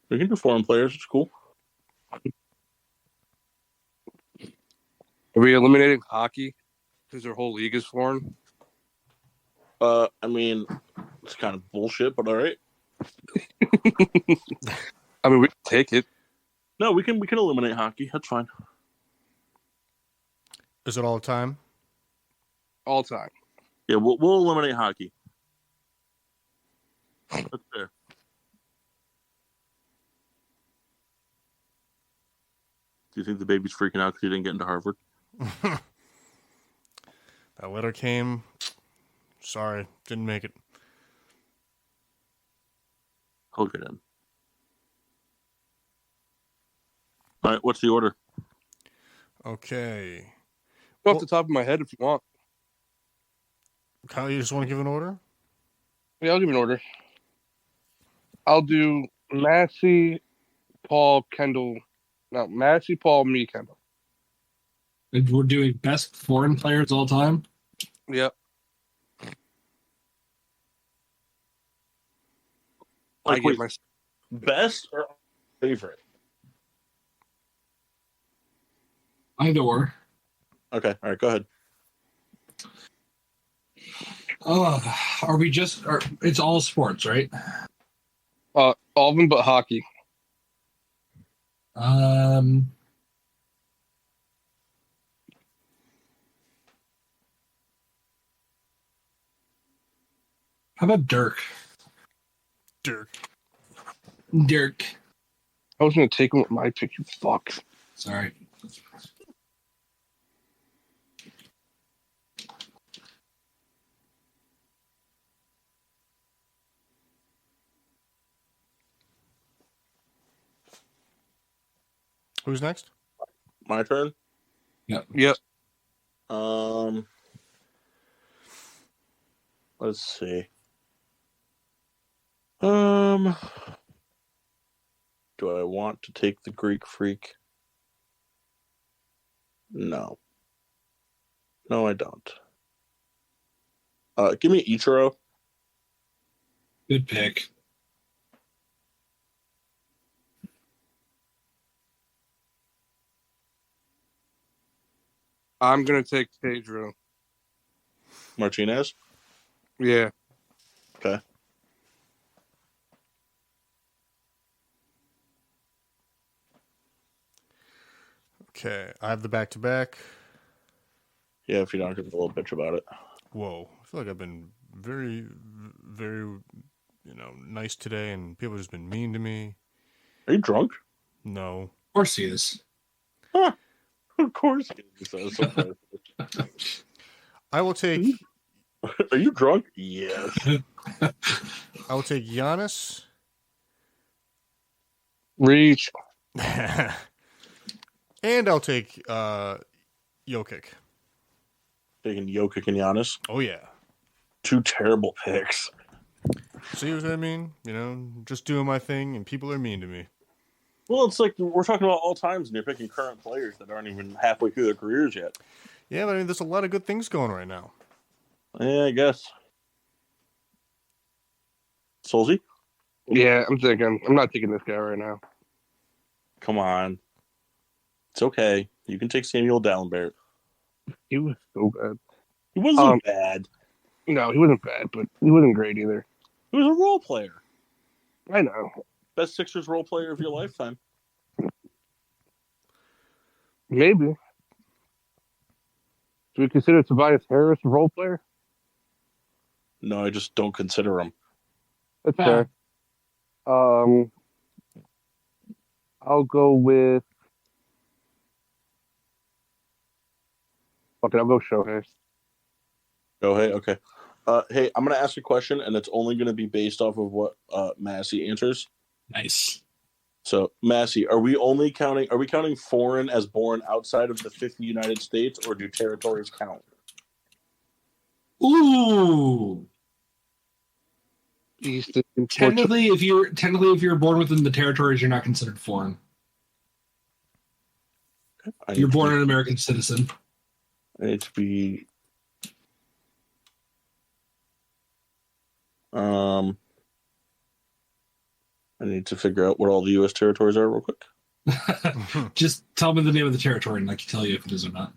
We can do foreign players. It's cool. Are we eliminating hockey because their whole league is foreign? I mean, it's kind of bullshit, but all right. I mean, we can take it. No, we can eliminate hockey. That's fine. Is it all the time? All time. Yeah, we'll eliminate hockey. That's fair. Do you think the baby's freaking out because he didn't get into Harvard? That letter came. Sorry, didn't make it. He'll get in. All right, what's the order? Okay. Go off the top of my head if you want. Kyle, you just want to give an order? Yeah, I'll give you an order. I'll do Massey, Paul, Kendall. No, Massey, Paul, me, Kendall. if we're doing best foreign players all time. Yep. Like, I get wait, my best or favorite? Either or. Okay, all right, go ahead. Are we just? It's all sports, right? all of them but hockey. How about Dirk? Dirk. Dirk. I was gonna take him with my pick. You fuck. Sorry. Who's next? My turn. Yep. Let's see. Do I want to take the Greek Freak? No. No, I don't. Give me Ichiro. Good pick. I'm gonna take Pedro. Martinez. Yeah. Okay. Okay, I have the back-to-back. Yeah, if you don't give a little bitch about it. Whoa, I feel like I've been very, very, nice today, and people have just been mean to me. Are you drunk? No. Of course he is. Of course. I will take. Are you drunk? Yes. I will take Giannis. Reach. And I'll take Jokic. Taking Jokic and Giannis. Oh yeah. Two terrible picks. See what I mean? Just doing my thing, and people are mean to me. Well, it's like we're talking about all times, and you're picking current players that aren't even halfway through their careers yet. Yeah, but I mean, there's a lot of good things going right now. Yeah, I guess. Solzy? Yeah, I'm thinking. I'm not taking this guy right now. Come on. It's okay. You can take Samuel Dallenberg. He was so bad. He wasn't bad. No, he wasn't bad, but he wasn't great either. He was a role player. I know. Best Sixers role player of your lifetime. Maybe. Do we consider Tobias Harris a role player? No, I just don't consider him. That's fair. I'll go with. Fuck it, I'll go Shohei. Oh, hey, okay. Hey, I'm going to ask a question, and it's only going to be based off of what Massey answers. Nice. So, Massey, are we counting foreign as born outside of the 50 United States, or do territories count? Ooh. Eastern Technically, if you're born within the territories, you're not considered foreign. You're born an American citizen. I need to be. I need to figure out what all the U.S. territories are real quick. Just tell me the name of the territory, and I can tell you if it is or not.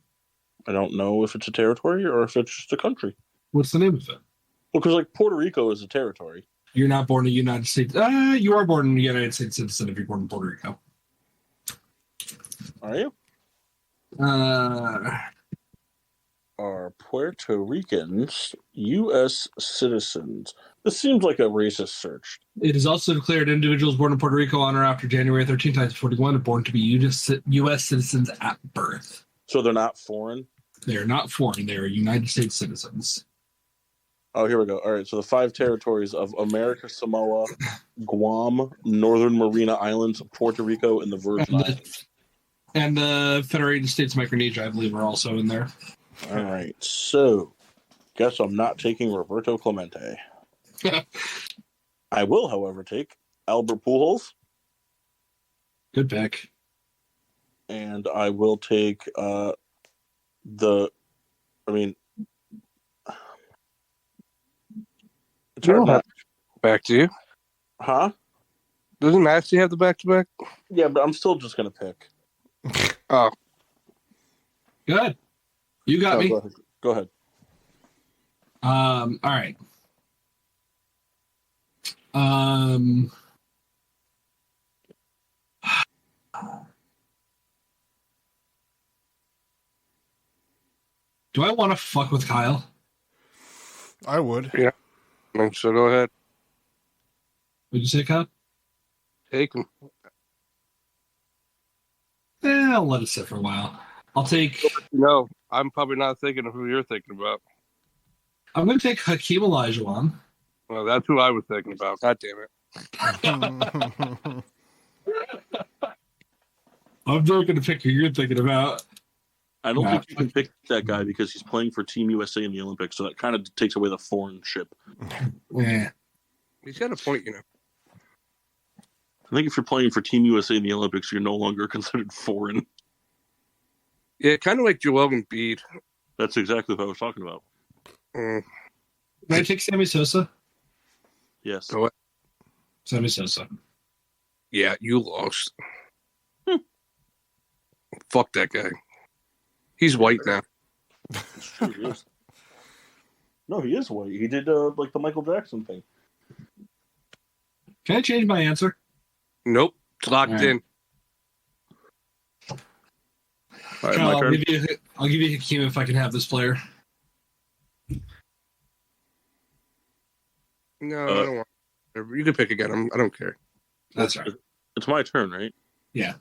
I don't know if it's a territory or if it's just a country. What's the name of it? Well, because like Puerto Rico is a territory. You're not born a United States. You are born a United States citizen if you're born in Puerto Rico. Are you? Are Puerto Ricans U.S. citizens? This seems like a racist search. It is also declared individuals born in Puerto Rico on or after January 13, 1941 are born to be U.S. citizens at birth. So they're not foreign? They are not foreign. They are United States citizens. Oh, here we go. All right, so the 5 territories of America, Samoa, Guam, Northern Mariana Islands, Puerto Rico, and the Virgin Islands. And the Federated States of Micronesia, I believe, are also in there. All right, so guess I'm not taking Roberto Clemente. I will, however, take Albert Pujols. Good pick. And I will take back to you. Huh? Doesn't Maxey have the back-to-back? Yeah, but I'm still just going to pick. Oh. Good. You got me. Go ahead. All right. Do I want to fuck with Kyle? I would. Yeah. So go ahead. Would you say, Kyle? Take him. I'll let it sit for a while. I'll take... No, I'm probably not thinking of who you're thinking about. I'm going to take Hakeem Olajuwon. Well, that's who I was thinking about. God damn it. I'm not going to pick who you're thinking about. I don't think you can pick that guy because he's playing for Team USA in the Olympics, so that kind of takes away the foreign ship. Yeah. He's got a point, you know. I think if you're playing for Team USA in the Olympics, you're no longer considered foreign. Yeah, kind of like Joel Embiid. That's exactly what I was talking about. Can I take Sammy Sosa? Yes. Go ahead. Sammy Sosa. Yeah, you lost. Fuck that guy. He's white now. It's true, he is. No, he is white. He did like the Michael Jackson thing. Can I change my answer? Nope. It's locked in. All right, Kyle, my turn. I'll give you Hakeem if I can have this player. No, I don't want. You can pick again. I don't care. That's right. It's my turn, right? Yeah.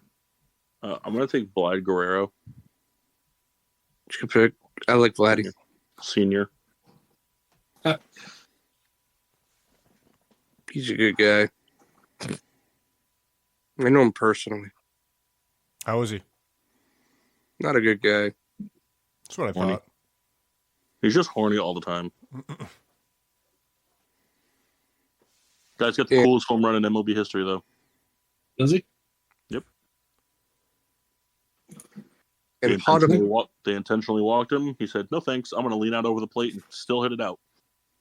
I'm going to take Vlad Guerrero. You can pick. I like Vladdy. Senior. He's a good guy. I know him personally. How is he? Not a good guy. That's what I Horny. thought. He's just horny all the time. Guy's got the coolest home run in MLB history, though. Does he? Yep. They And part of intentionally walked him. He said, "No thanks. I'm going to lean out over the plate and still hit it out."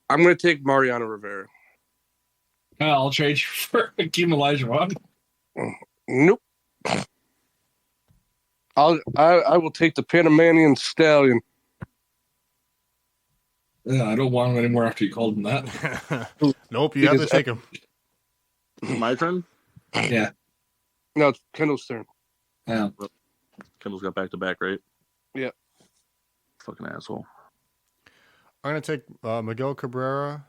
I'm going to take Mariano Rivera. I'll trade you for Hakeem Olajuwon. Nope. I will take the Panamanian Stallion. Yeah, I don't want him anymore after you called him that. Nope, you have to take him. My turn. Yeah. No, it's Kendall's turn. Yeah. Kendall's got back to back, right? Yeah. Fucking asshole. I'm going to take Miguel Cabrera.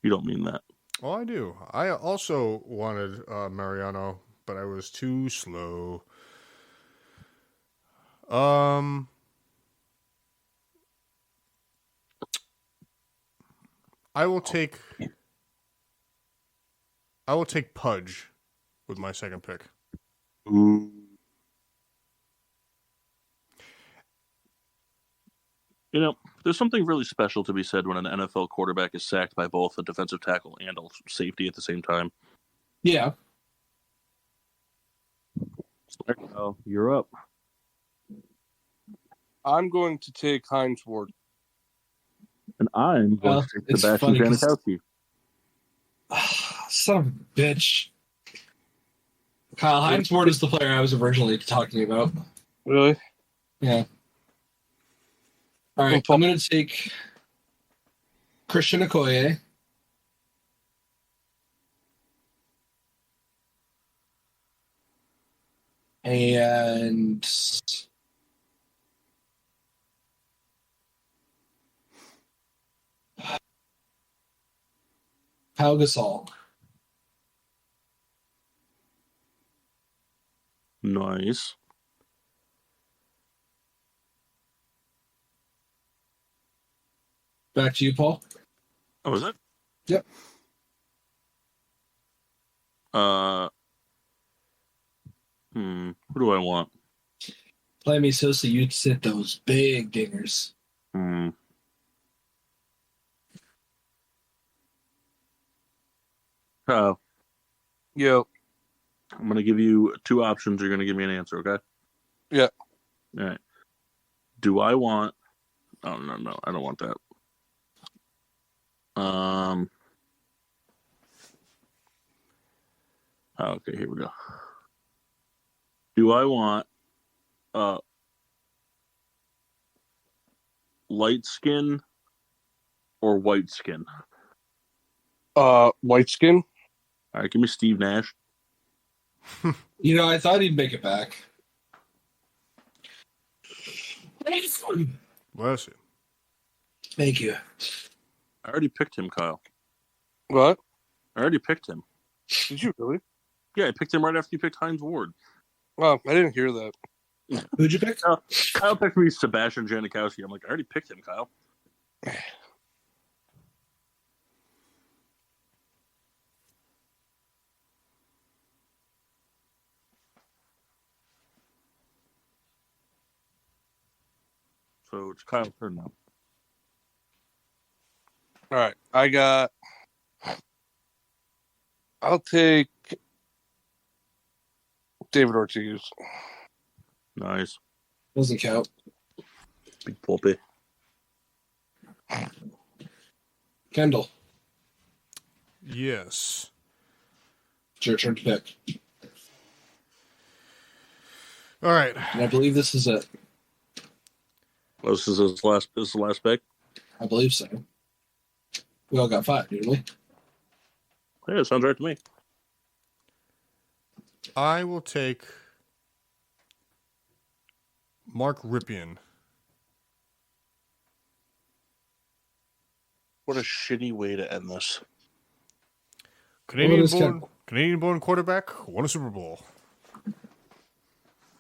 You don't mean that. Oh, I do. I also wanted Mariano, but I was too slow. I will take Pudge with my second pick. Ooh. You know, there's something really special to be said when an NFL quarterback is sacked by both a defensive tackle and a safety at the same time. Yeah. Oh, you're up. I'm going to take Hines Ward. And I'm going to take it's Sebastian funny 'cause- Janikowski. Son of a bitch. Kyle Hines Ward is the player I was originally talking about. Really? Yeah. All right, I'm going to take Christian Okoye. And Pau Gasol. Nice. Back to you, Paul. Oh, is it? Yep. Who do I want? Play me so you'd sit those big dingers. Oh. Yo. I'm going to give you two options. You're going to give me an answer, okay? Yeah. All right. Do I want... Oh, no. I don't want that. Okay, here we go. Do I want light skin or white skin? White skin. All right, give me Steve Nash. You know, I thought he'd make it back. Bless you. Thank you. I already picked him, Kyle. What? I already picked him. Did you really? Yeah, I picked him right after you picked Hines Ward. Oh, I didn't hear that. Who'd you pick? Kyle picked me Sebastian Janikowski. I'm like, I already picked him, Kyle. So it's Kyle's turn now. All right. I'll take David Ortiz. Nice. Doesn't count. Big pulpy. Kendall, Yes. it's your turn to pick. All right. And I believe this is it. Oh, this is the last pick? I believe so. We all got 5, didn't we? Yeah, it sounds right to me. I will take Mark Ripien. What a shitty way to end this. Canadian-born quarterback won a Super Bowl.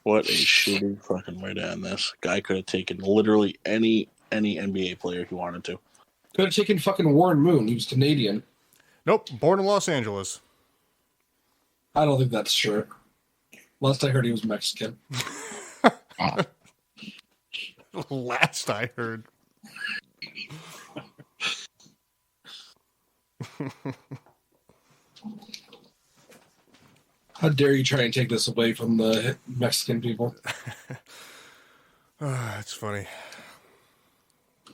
What a shitty fucking way to end this. Guy could have taken literally any NBA player he wanted to. Could have taken fucking Warren Moon. He was Canadian. Nope, born in Los Angeles. I don't think that's true. Last I heard, he was Mexican. Last I heard. How dare you try and take this away from the Mexican people? It's funny.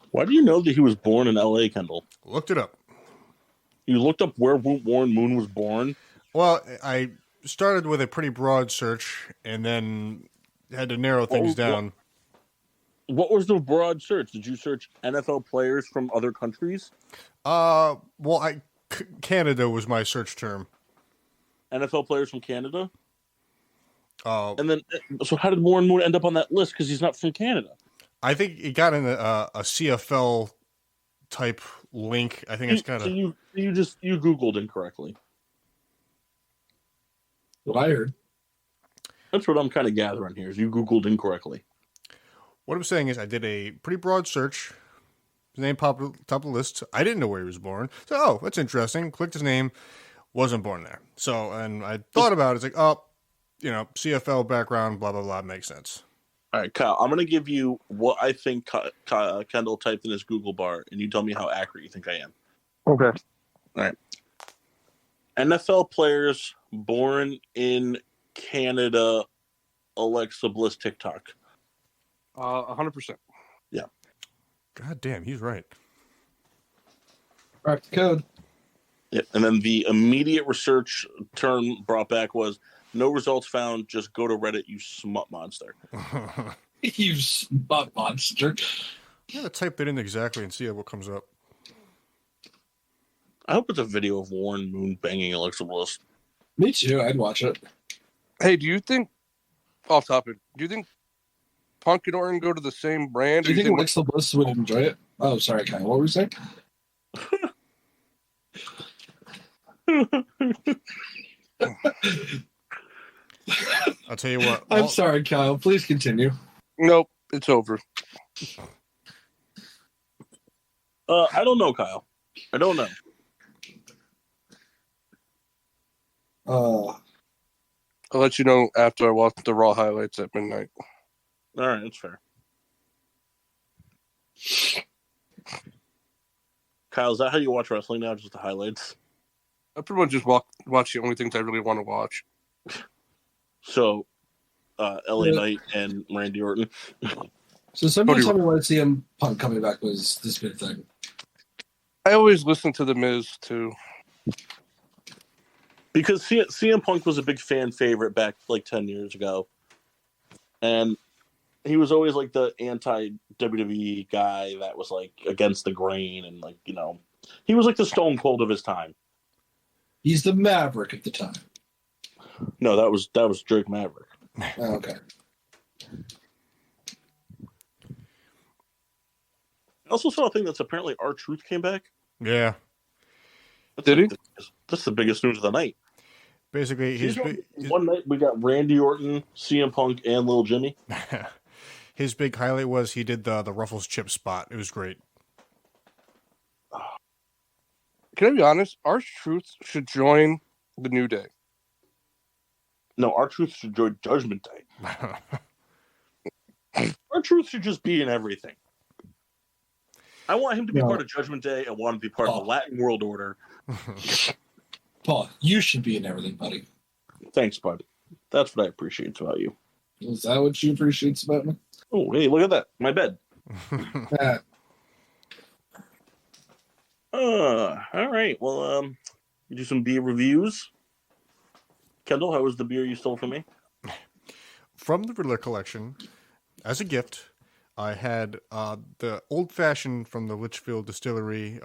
Why do you know that he was born in L.A., Kendall? Looked it up. You looked up where Warren Moon was born? Well, I started with a pretty broad search and then had to narrow things down. What was the broad search? Did you search NFL players from other countries? Well, Canada was my search term. NFL players from Canada? Oh. And then, so how did Warren Moon end up on that list? Because he's not from Canada. I think it got in a CFL type link. I think it's kind of. So you Googled incorrectly. What I heard. That's what I'm kind of gathering here. Is you Googled incorrectly. What I'm saying is, I did a pretty broad search. His name popped up top of the list. I didn't know where he was born. So, oh, that's interesting. Clicked his name. Wasn't born there. So, and I thought about it. It's like, oh, CFL background, blah, blah, blah. Makes sense. All right, Kyle, I'm going to give you what I think Kendall typed in his Google bar, and you tell me how accurate you think I am. Okay. All right. NFL players born in Canada, Alexa Bliss TikTok. 100%. Yeah. God damn, he's right. Crack the code. Yeah. And then the immediate research term brought back was no results found. Just go to Reddit, you smut monster. You smut monster. I gotta type that in exactly and see what comes up. I hope it's a video of Warren Moon banging Alexa Bliss. Me too. I'd watch it. Hey, do you think, off topic, do you think Punk and Orton go to the same brand? Do you think Alexa Bliss would enjoy it? Oh, sorry, Kyle. What were you saying? I'll tell you what. I'm sorry, Kyle. Please continue. Nope, it's over. I don't know, Kyle. I don't know. I'll let you know after I watch the Raw highlights at midnight. All right, that's fair. Kyle, is that how you watch wrestling now? Just the highlights? I pretty much just watch the only things I really want to watch. So, LA Knight and Randy Orton. So somebody told me why CM Punk coming back was this big thing. I always listen to The Miz, too. Because CM Punk was a big fan favorite back like 10 years ago. And he was always like the anti-WWE guy that was like against the grain and like, he was like the Stone Cold of his time. He's the Maverick at the time. No, that was Drake Maverick. Oh, okay. I also saw a thing that's apparently R-Truth came back. Yeah. Did he? That's the biggest news of the night. Basically, one night we got Randy Orton, CM Punk, and Lil Jimmy. His big highlight was he did the Ruffles chip spot. It was great. Can I be honest? R-Truth should join the New Day. No, R-Truth should join Judgment Day. R-Truth should just be in everything. I want him to be part of Judgment Day. I want him to be part of the Latin World Order. Paul, you should be in everything, buddy. Thanks, bud. That's what I appreciate about you. Is that what you appreciate about me? Oh, hey, look at that. My bed. All right. Well, you do some beer reviews. Kendall, how was the beer you stole from me? From the Riddler collection, as a gift, I had the Old Fashioned from the Litchfield Distillery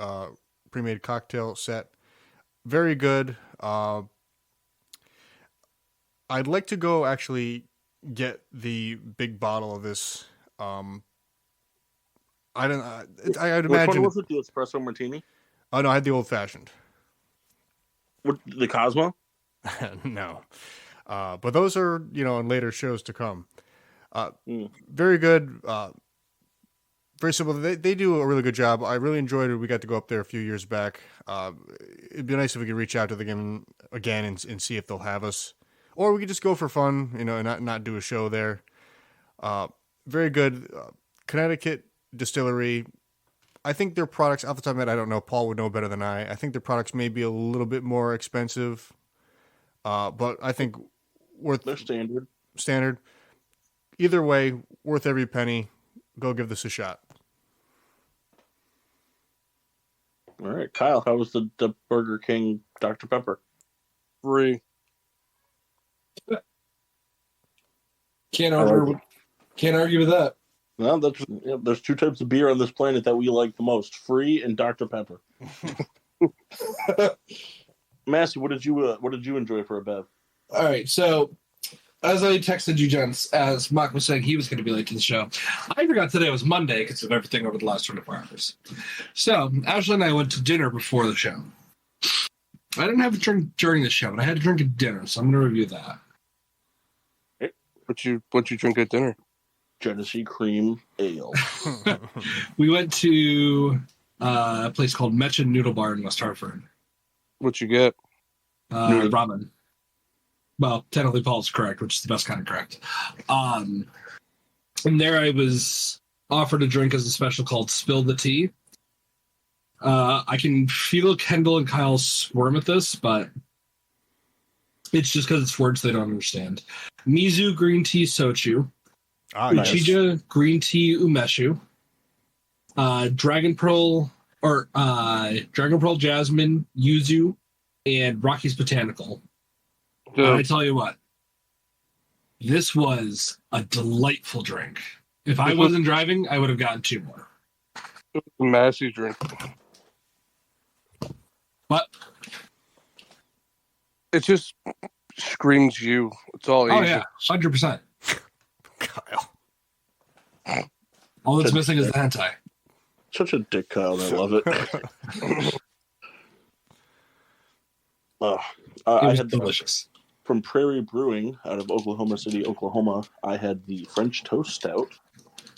pre-made cocktail set. Very good. I'd like to go actually get the big bottle of this. I'd imagine. Which one was it? The espresso martini? Oh no, I had the Old Fashioned. What, the Cosmo? No, but those are in later shows to come. Very good. Very simple. They do a really good job. I really enjoyed it. We got to go up there a few years back. It'd be nice if we could reach out to them again and see if they'll have us, or we could just go for fun, and not do a show there. Very good. Connecticut distillery. I think their products, off the top of my head, I don't know. Paul would know better than I. I think their products may be a little bit more expensive. But I think worth They're standard. standard. Either way, worth every penny. Go give this a shot. All right, Kyle, how was the Burger King Dr. Pepper? Free. Can't I like argue with that. Well, there's two types of beer on this planet that we like the most: free and Dr. Pepper. Massey, what did you enjoy for a bev? All right, so as I texted you, gents, as Mark was saying he was going to be late to the show, I forgot today was Monday because of everything over the last 24 hours. So Ashley and I went to dinner before the show. I didn't have a drink during the show, but I had a drink at dinner, so I'm going to review that. What you drink at dinner? Genesee Cream Ale. We went to a place called Metchin Noodle Bar in West Hartford. What you get? Ramen. Well, technically Paul's correct, which is the best kind of correct. And there I was offered a drink as a special called Spill the Tea. I can feel Kendall and Kyle squirm at this, but it's just because it's words they don't understand. Mizu green tea sochu. Uchija green tea umeshu. Dragon Pearl jasmine yuzu, and Rocky's botanical. Dude, I tell you what, this was a delightful drink. If I wasn't driving, I would have gotten 2 more. Massey drink. But It just screams you. It's all Asian. oh yeah, 100%. Kyle. All that's missing is the hentai. Such a dick, Kyle. I love it. It was had delicious. from Prairie Brewing out of Oklahoma City, Oklahoma. I had the French Toast Stout,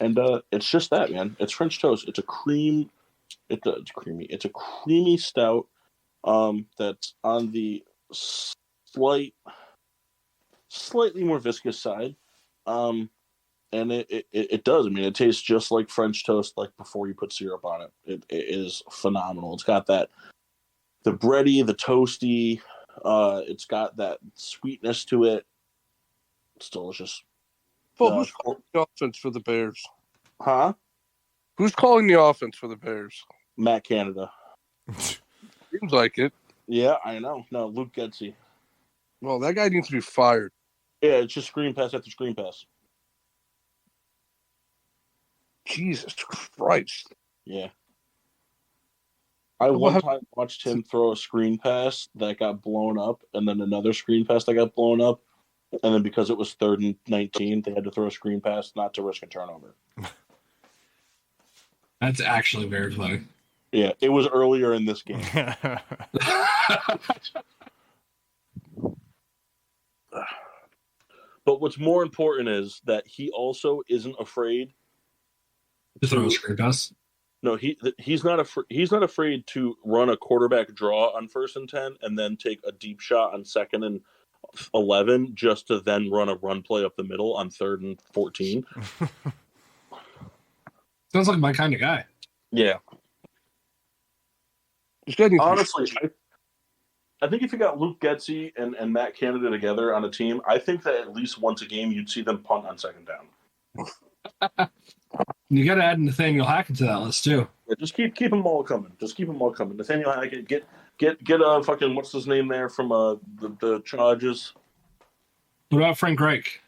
and it's just that, man. It's French toast. It's a cream. It's creamy. It's a creamy stout. That's on the slightly more viscous side. And it does. I mean, it tastes just like French toast, like before you put syrup on it. It is phenomenal. It's got the bready, the toasty. It's got that sweetness to it. It's delicious. Well, who's calling the offense for the Bears? Huh? Who's calling the offense for the Bears? Matt Canada. Seems like it. Yeah, I know. No, Luke Getzey. Well, that guy needs to be fired. Yeah, it's just screen pass after screen pass. Jesus Christ. Yeah. I one time watched him throw a screen pass that got blown up, and then another screen pass that got blown up, and then because it was 3rd and 19, they had to throw a screen pass not to risk a turnover. That's actually very funny. Yeah, it was earlier in this game. But what's more important is that he also isn't afraid to throw a screen pass. No, he's not afraid to run a quarterback draw on 1st and 10 and then take a deep shot on 2nd and 11 just to then run a run play up the middle on 3rd and 14. Sounds like my kind of guy. Yeah. Honestly, I think if you got Luke Getzey and Matt Canada together on a team, I think that at least once a game you'd see them punt on 2nd down. You got to add Nathaniel Hackett to that list too. Yeah, just keep them all coming. Just keep them all coming. Nathaniel Hackett, get a fucking what's his name there from the Chargers. What about Frank Reich?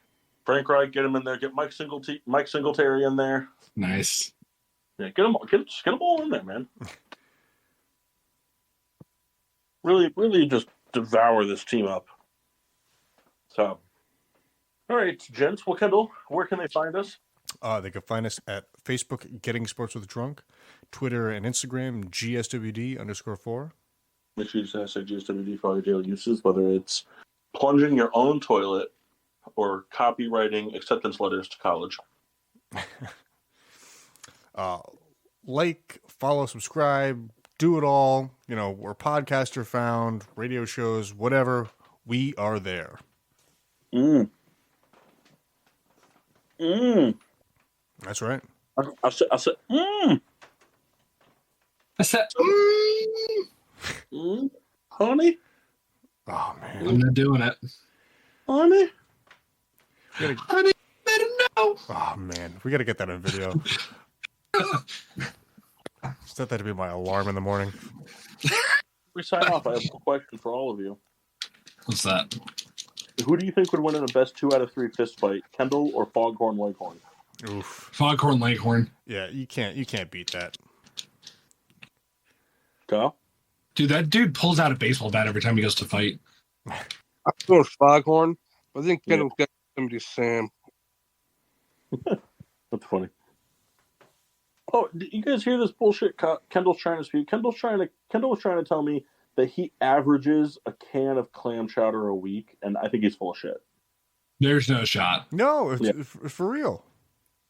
Frank Reich, get him in there. Get Mike Singletary in there. Nice. Yeah, get them all in there, man. Really, just devour this team up. So, all right, gents. Well, Kendall, where can they find us? They can find us at Facebook, Getting Sports with Drunk, Twitter and Instagram, GSWD_4. Make sure you say GSWD for all your daily uses, whether it's plunging your own toilet or copywriting acceptance letters to college. Like, follow, subscribe, do it all. You know, where podcasts are found, radio shows, whatever. We are there. That's right. I said, I said, honey. Oh man, I'm not doing it. Honey? Honey, better know. oh man, we got to get that in video. Set that to be my alarm in the morning. We sign off. I have a question for all of you. What's that? Who do you think would win in a best 2 out of 3 fist fight, Kendall or Foghorn Leghorn? Oof. Foghorn Leghorn. Yeah, you can't beat that. Kyle? Dude, that dude pulls out a baseball bat every time he goes to fight. I'm going Foghorn. I think Kendall's got somebody Sam. That's funny. Oh, did you guys hear this bullshit Kendall's trying to speak? Kendall was trying to tell me that he averages a can of clam chowder a week, and I think he's full of shit. There's no shot. No, it's for real.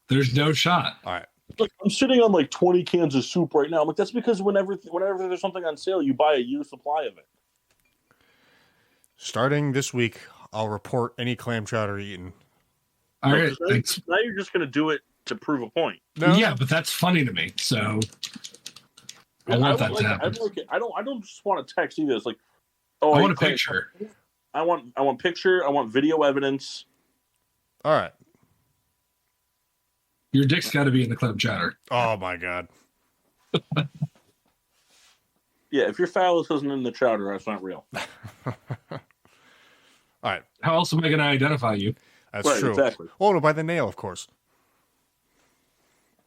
There's no shot. All right. Look, I'm sitting on like 20 cans of soup right now. I'm like, that's because whenever there's something on sale, you buy a used supply of it. Starting this week, I'll report any clam chowder eaten. All right. Thanks. Now you're just going to do it to prove a point. No? Yeah, but that's funny to me. So I want that to happen. I don't just want to text either. It's like, I want a clam- picture. I want picture. I want video evidence. All right. Your dick's got to be in the clam chowder. Oh my god. Yeah, if your phallus isn't in the chowder, that's not real. All right. How else am I going to identify you? That's Right, true. exactly. Oh, no, by the nail, of course.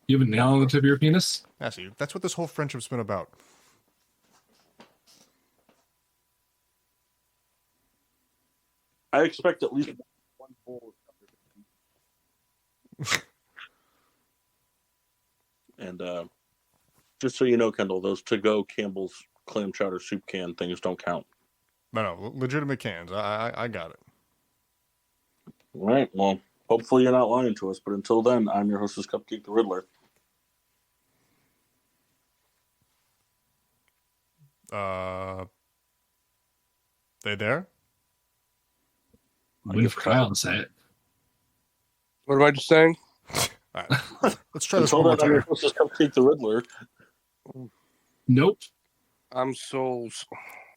You have a nail on the tip of your penis? That's what this whole friendship's been about. I expect at least one bowl of And just so you know, Kendall, those to-go Campbell's clam chowder soup can things don't count. No, legitimate cans. I got it. All right. Well, hopefully you're not lying to us. But until then, I'm your hostess, Cupcake the Riddler. They there? What if Kyle say it? What am I just saying? All right. Let's try this Until one more then, I'm your time. hostess, Cupcake the Riddler. Nope. I'm Souls.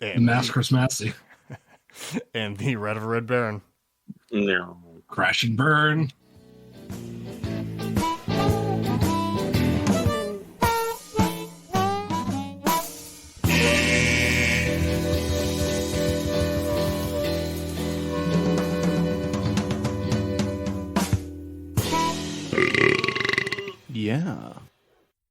The Mask Christmassy. And the Red of a Red Baron. No. Crash and burn. Yeah.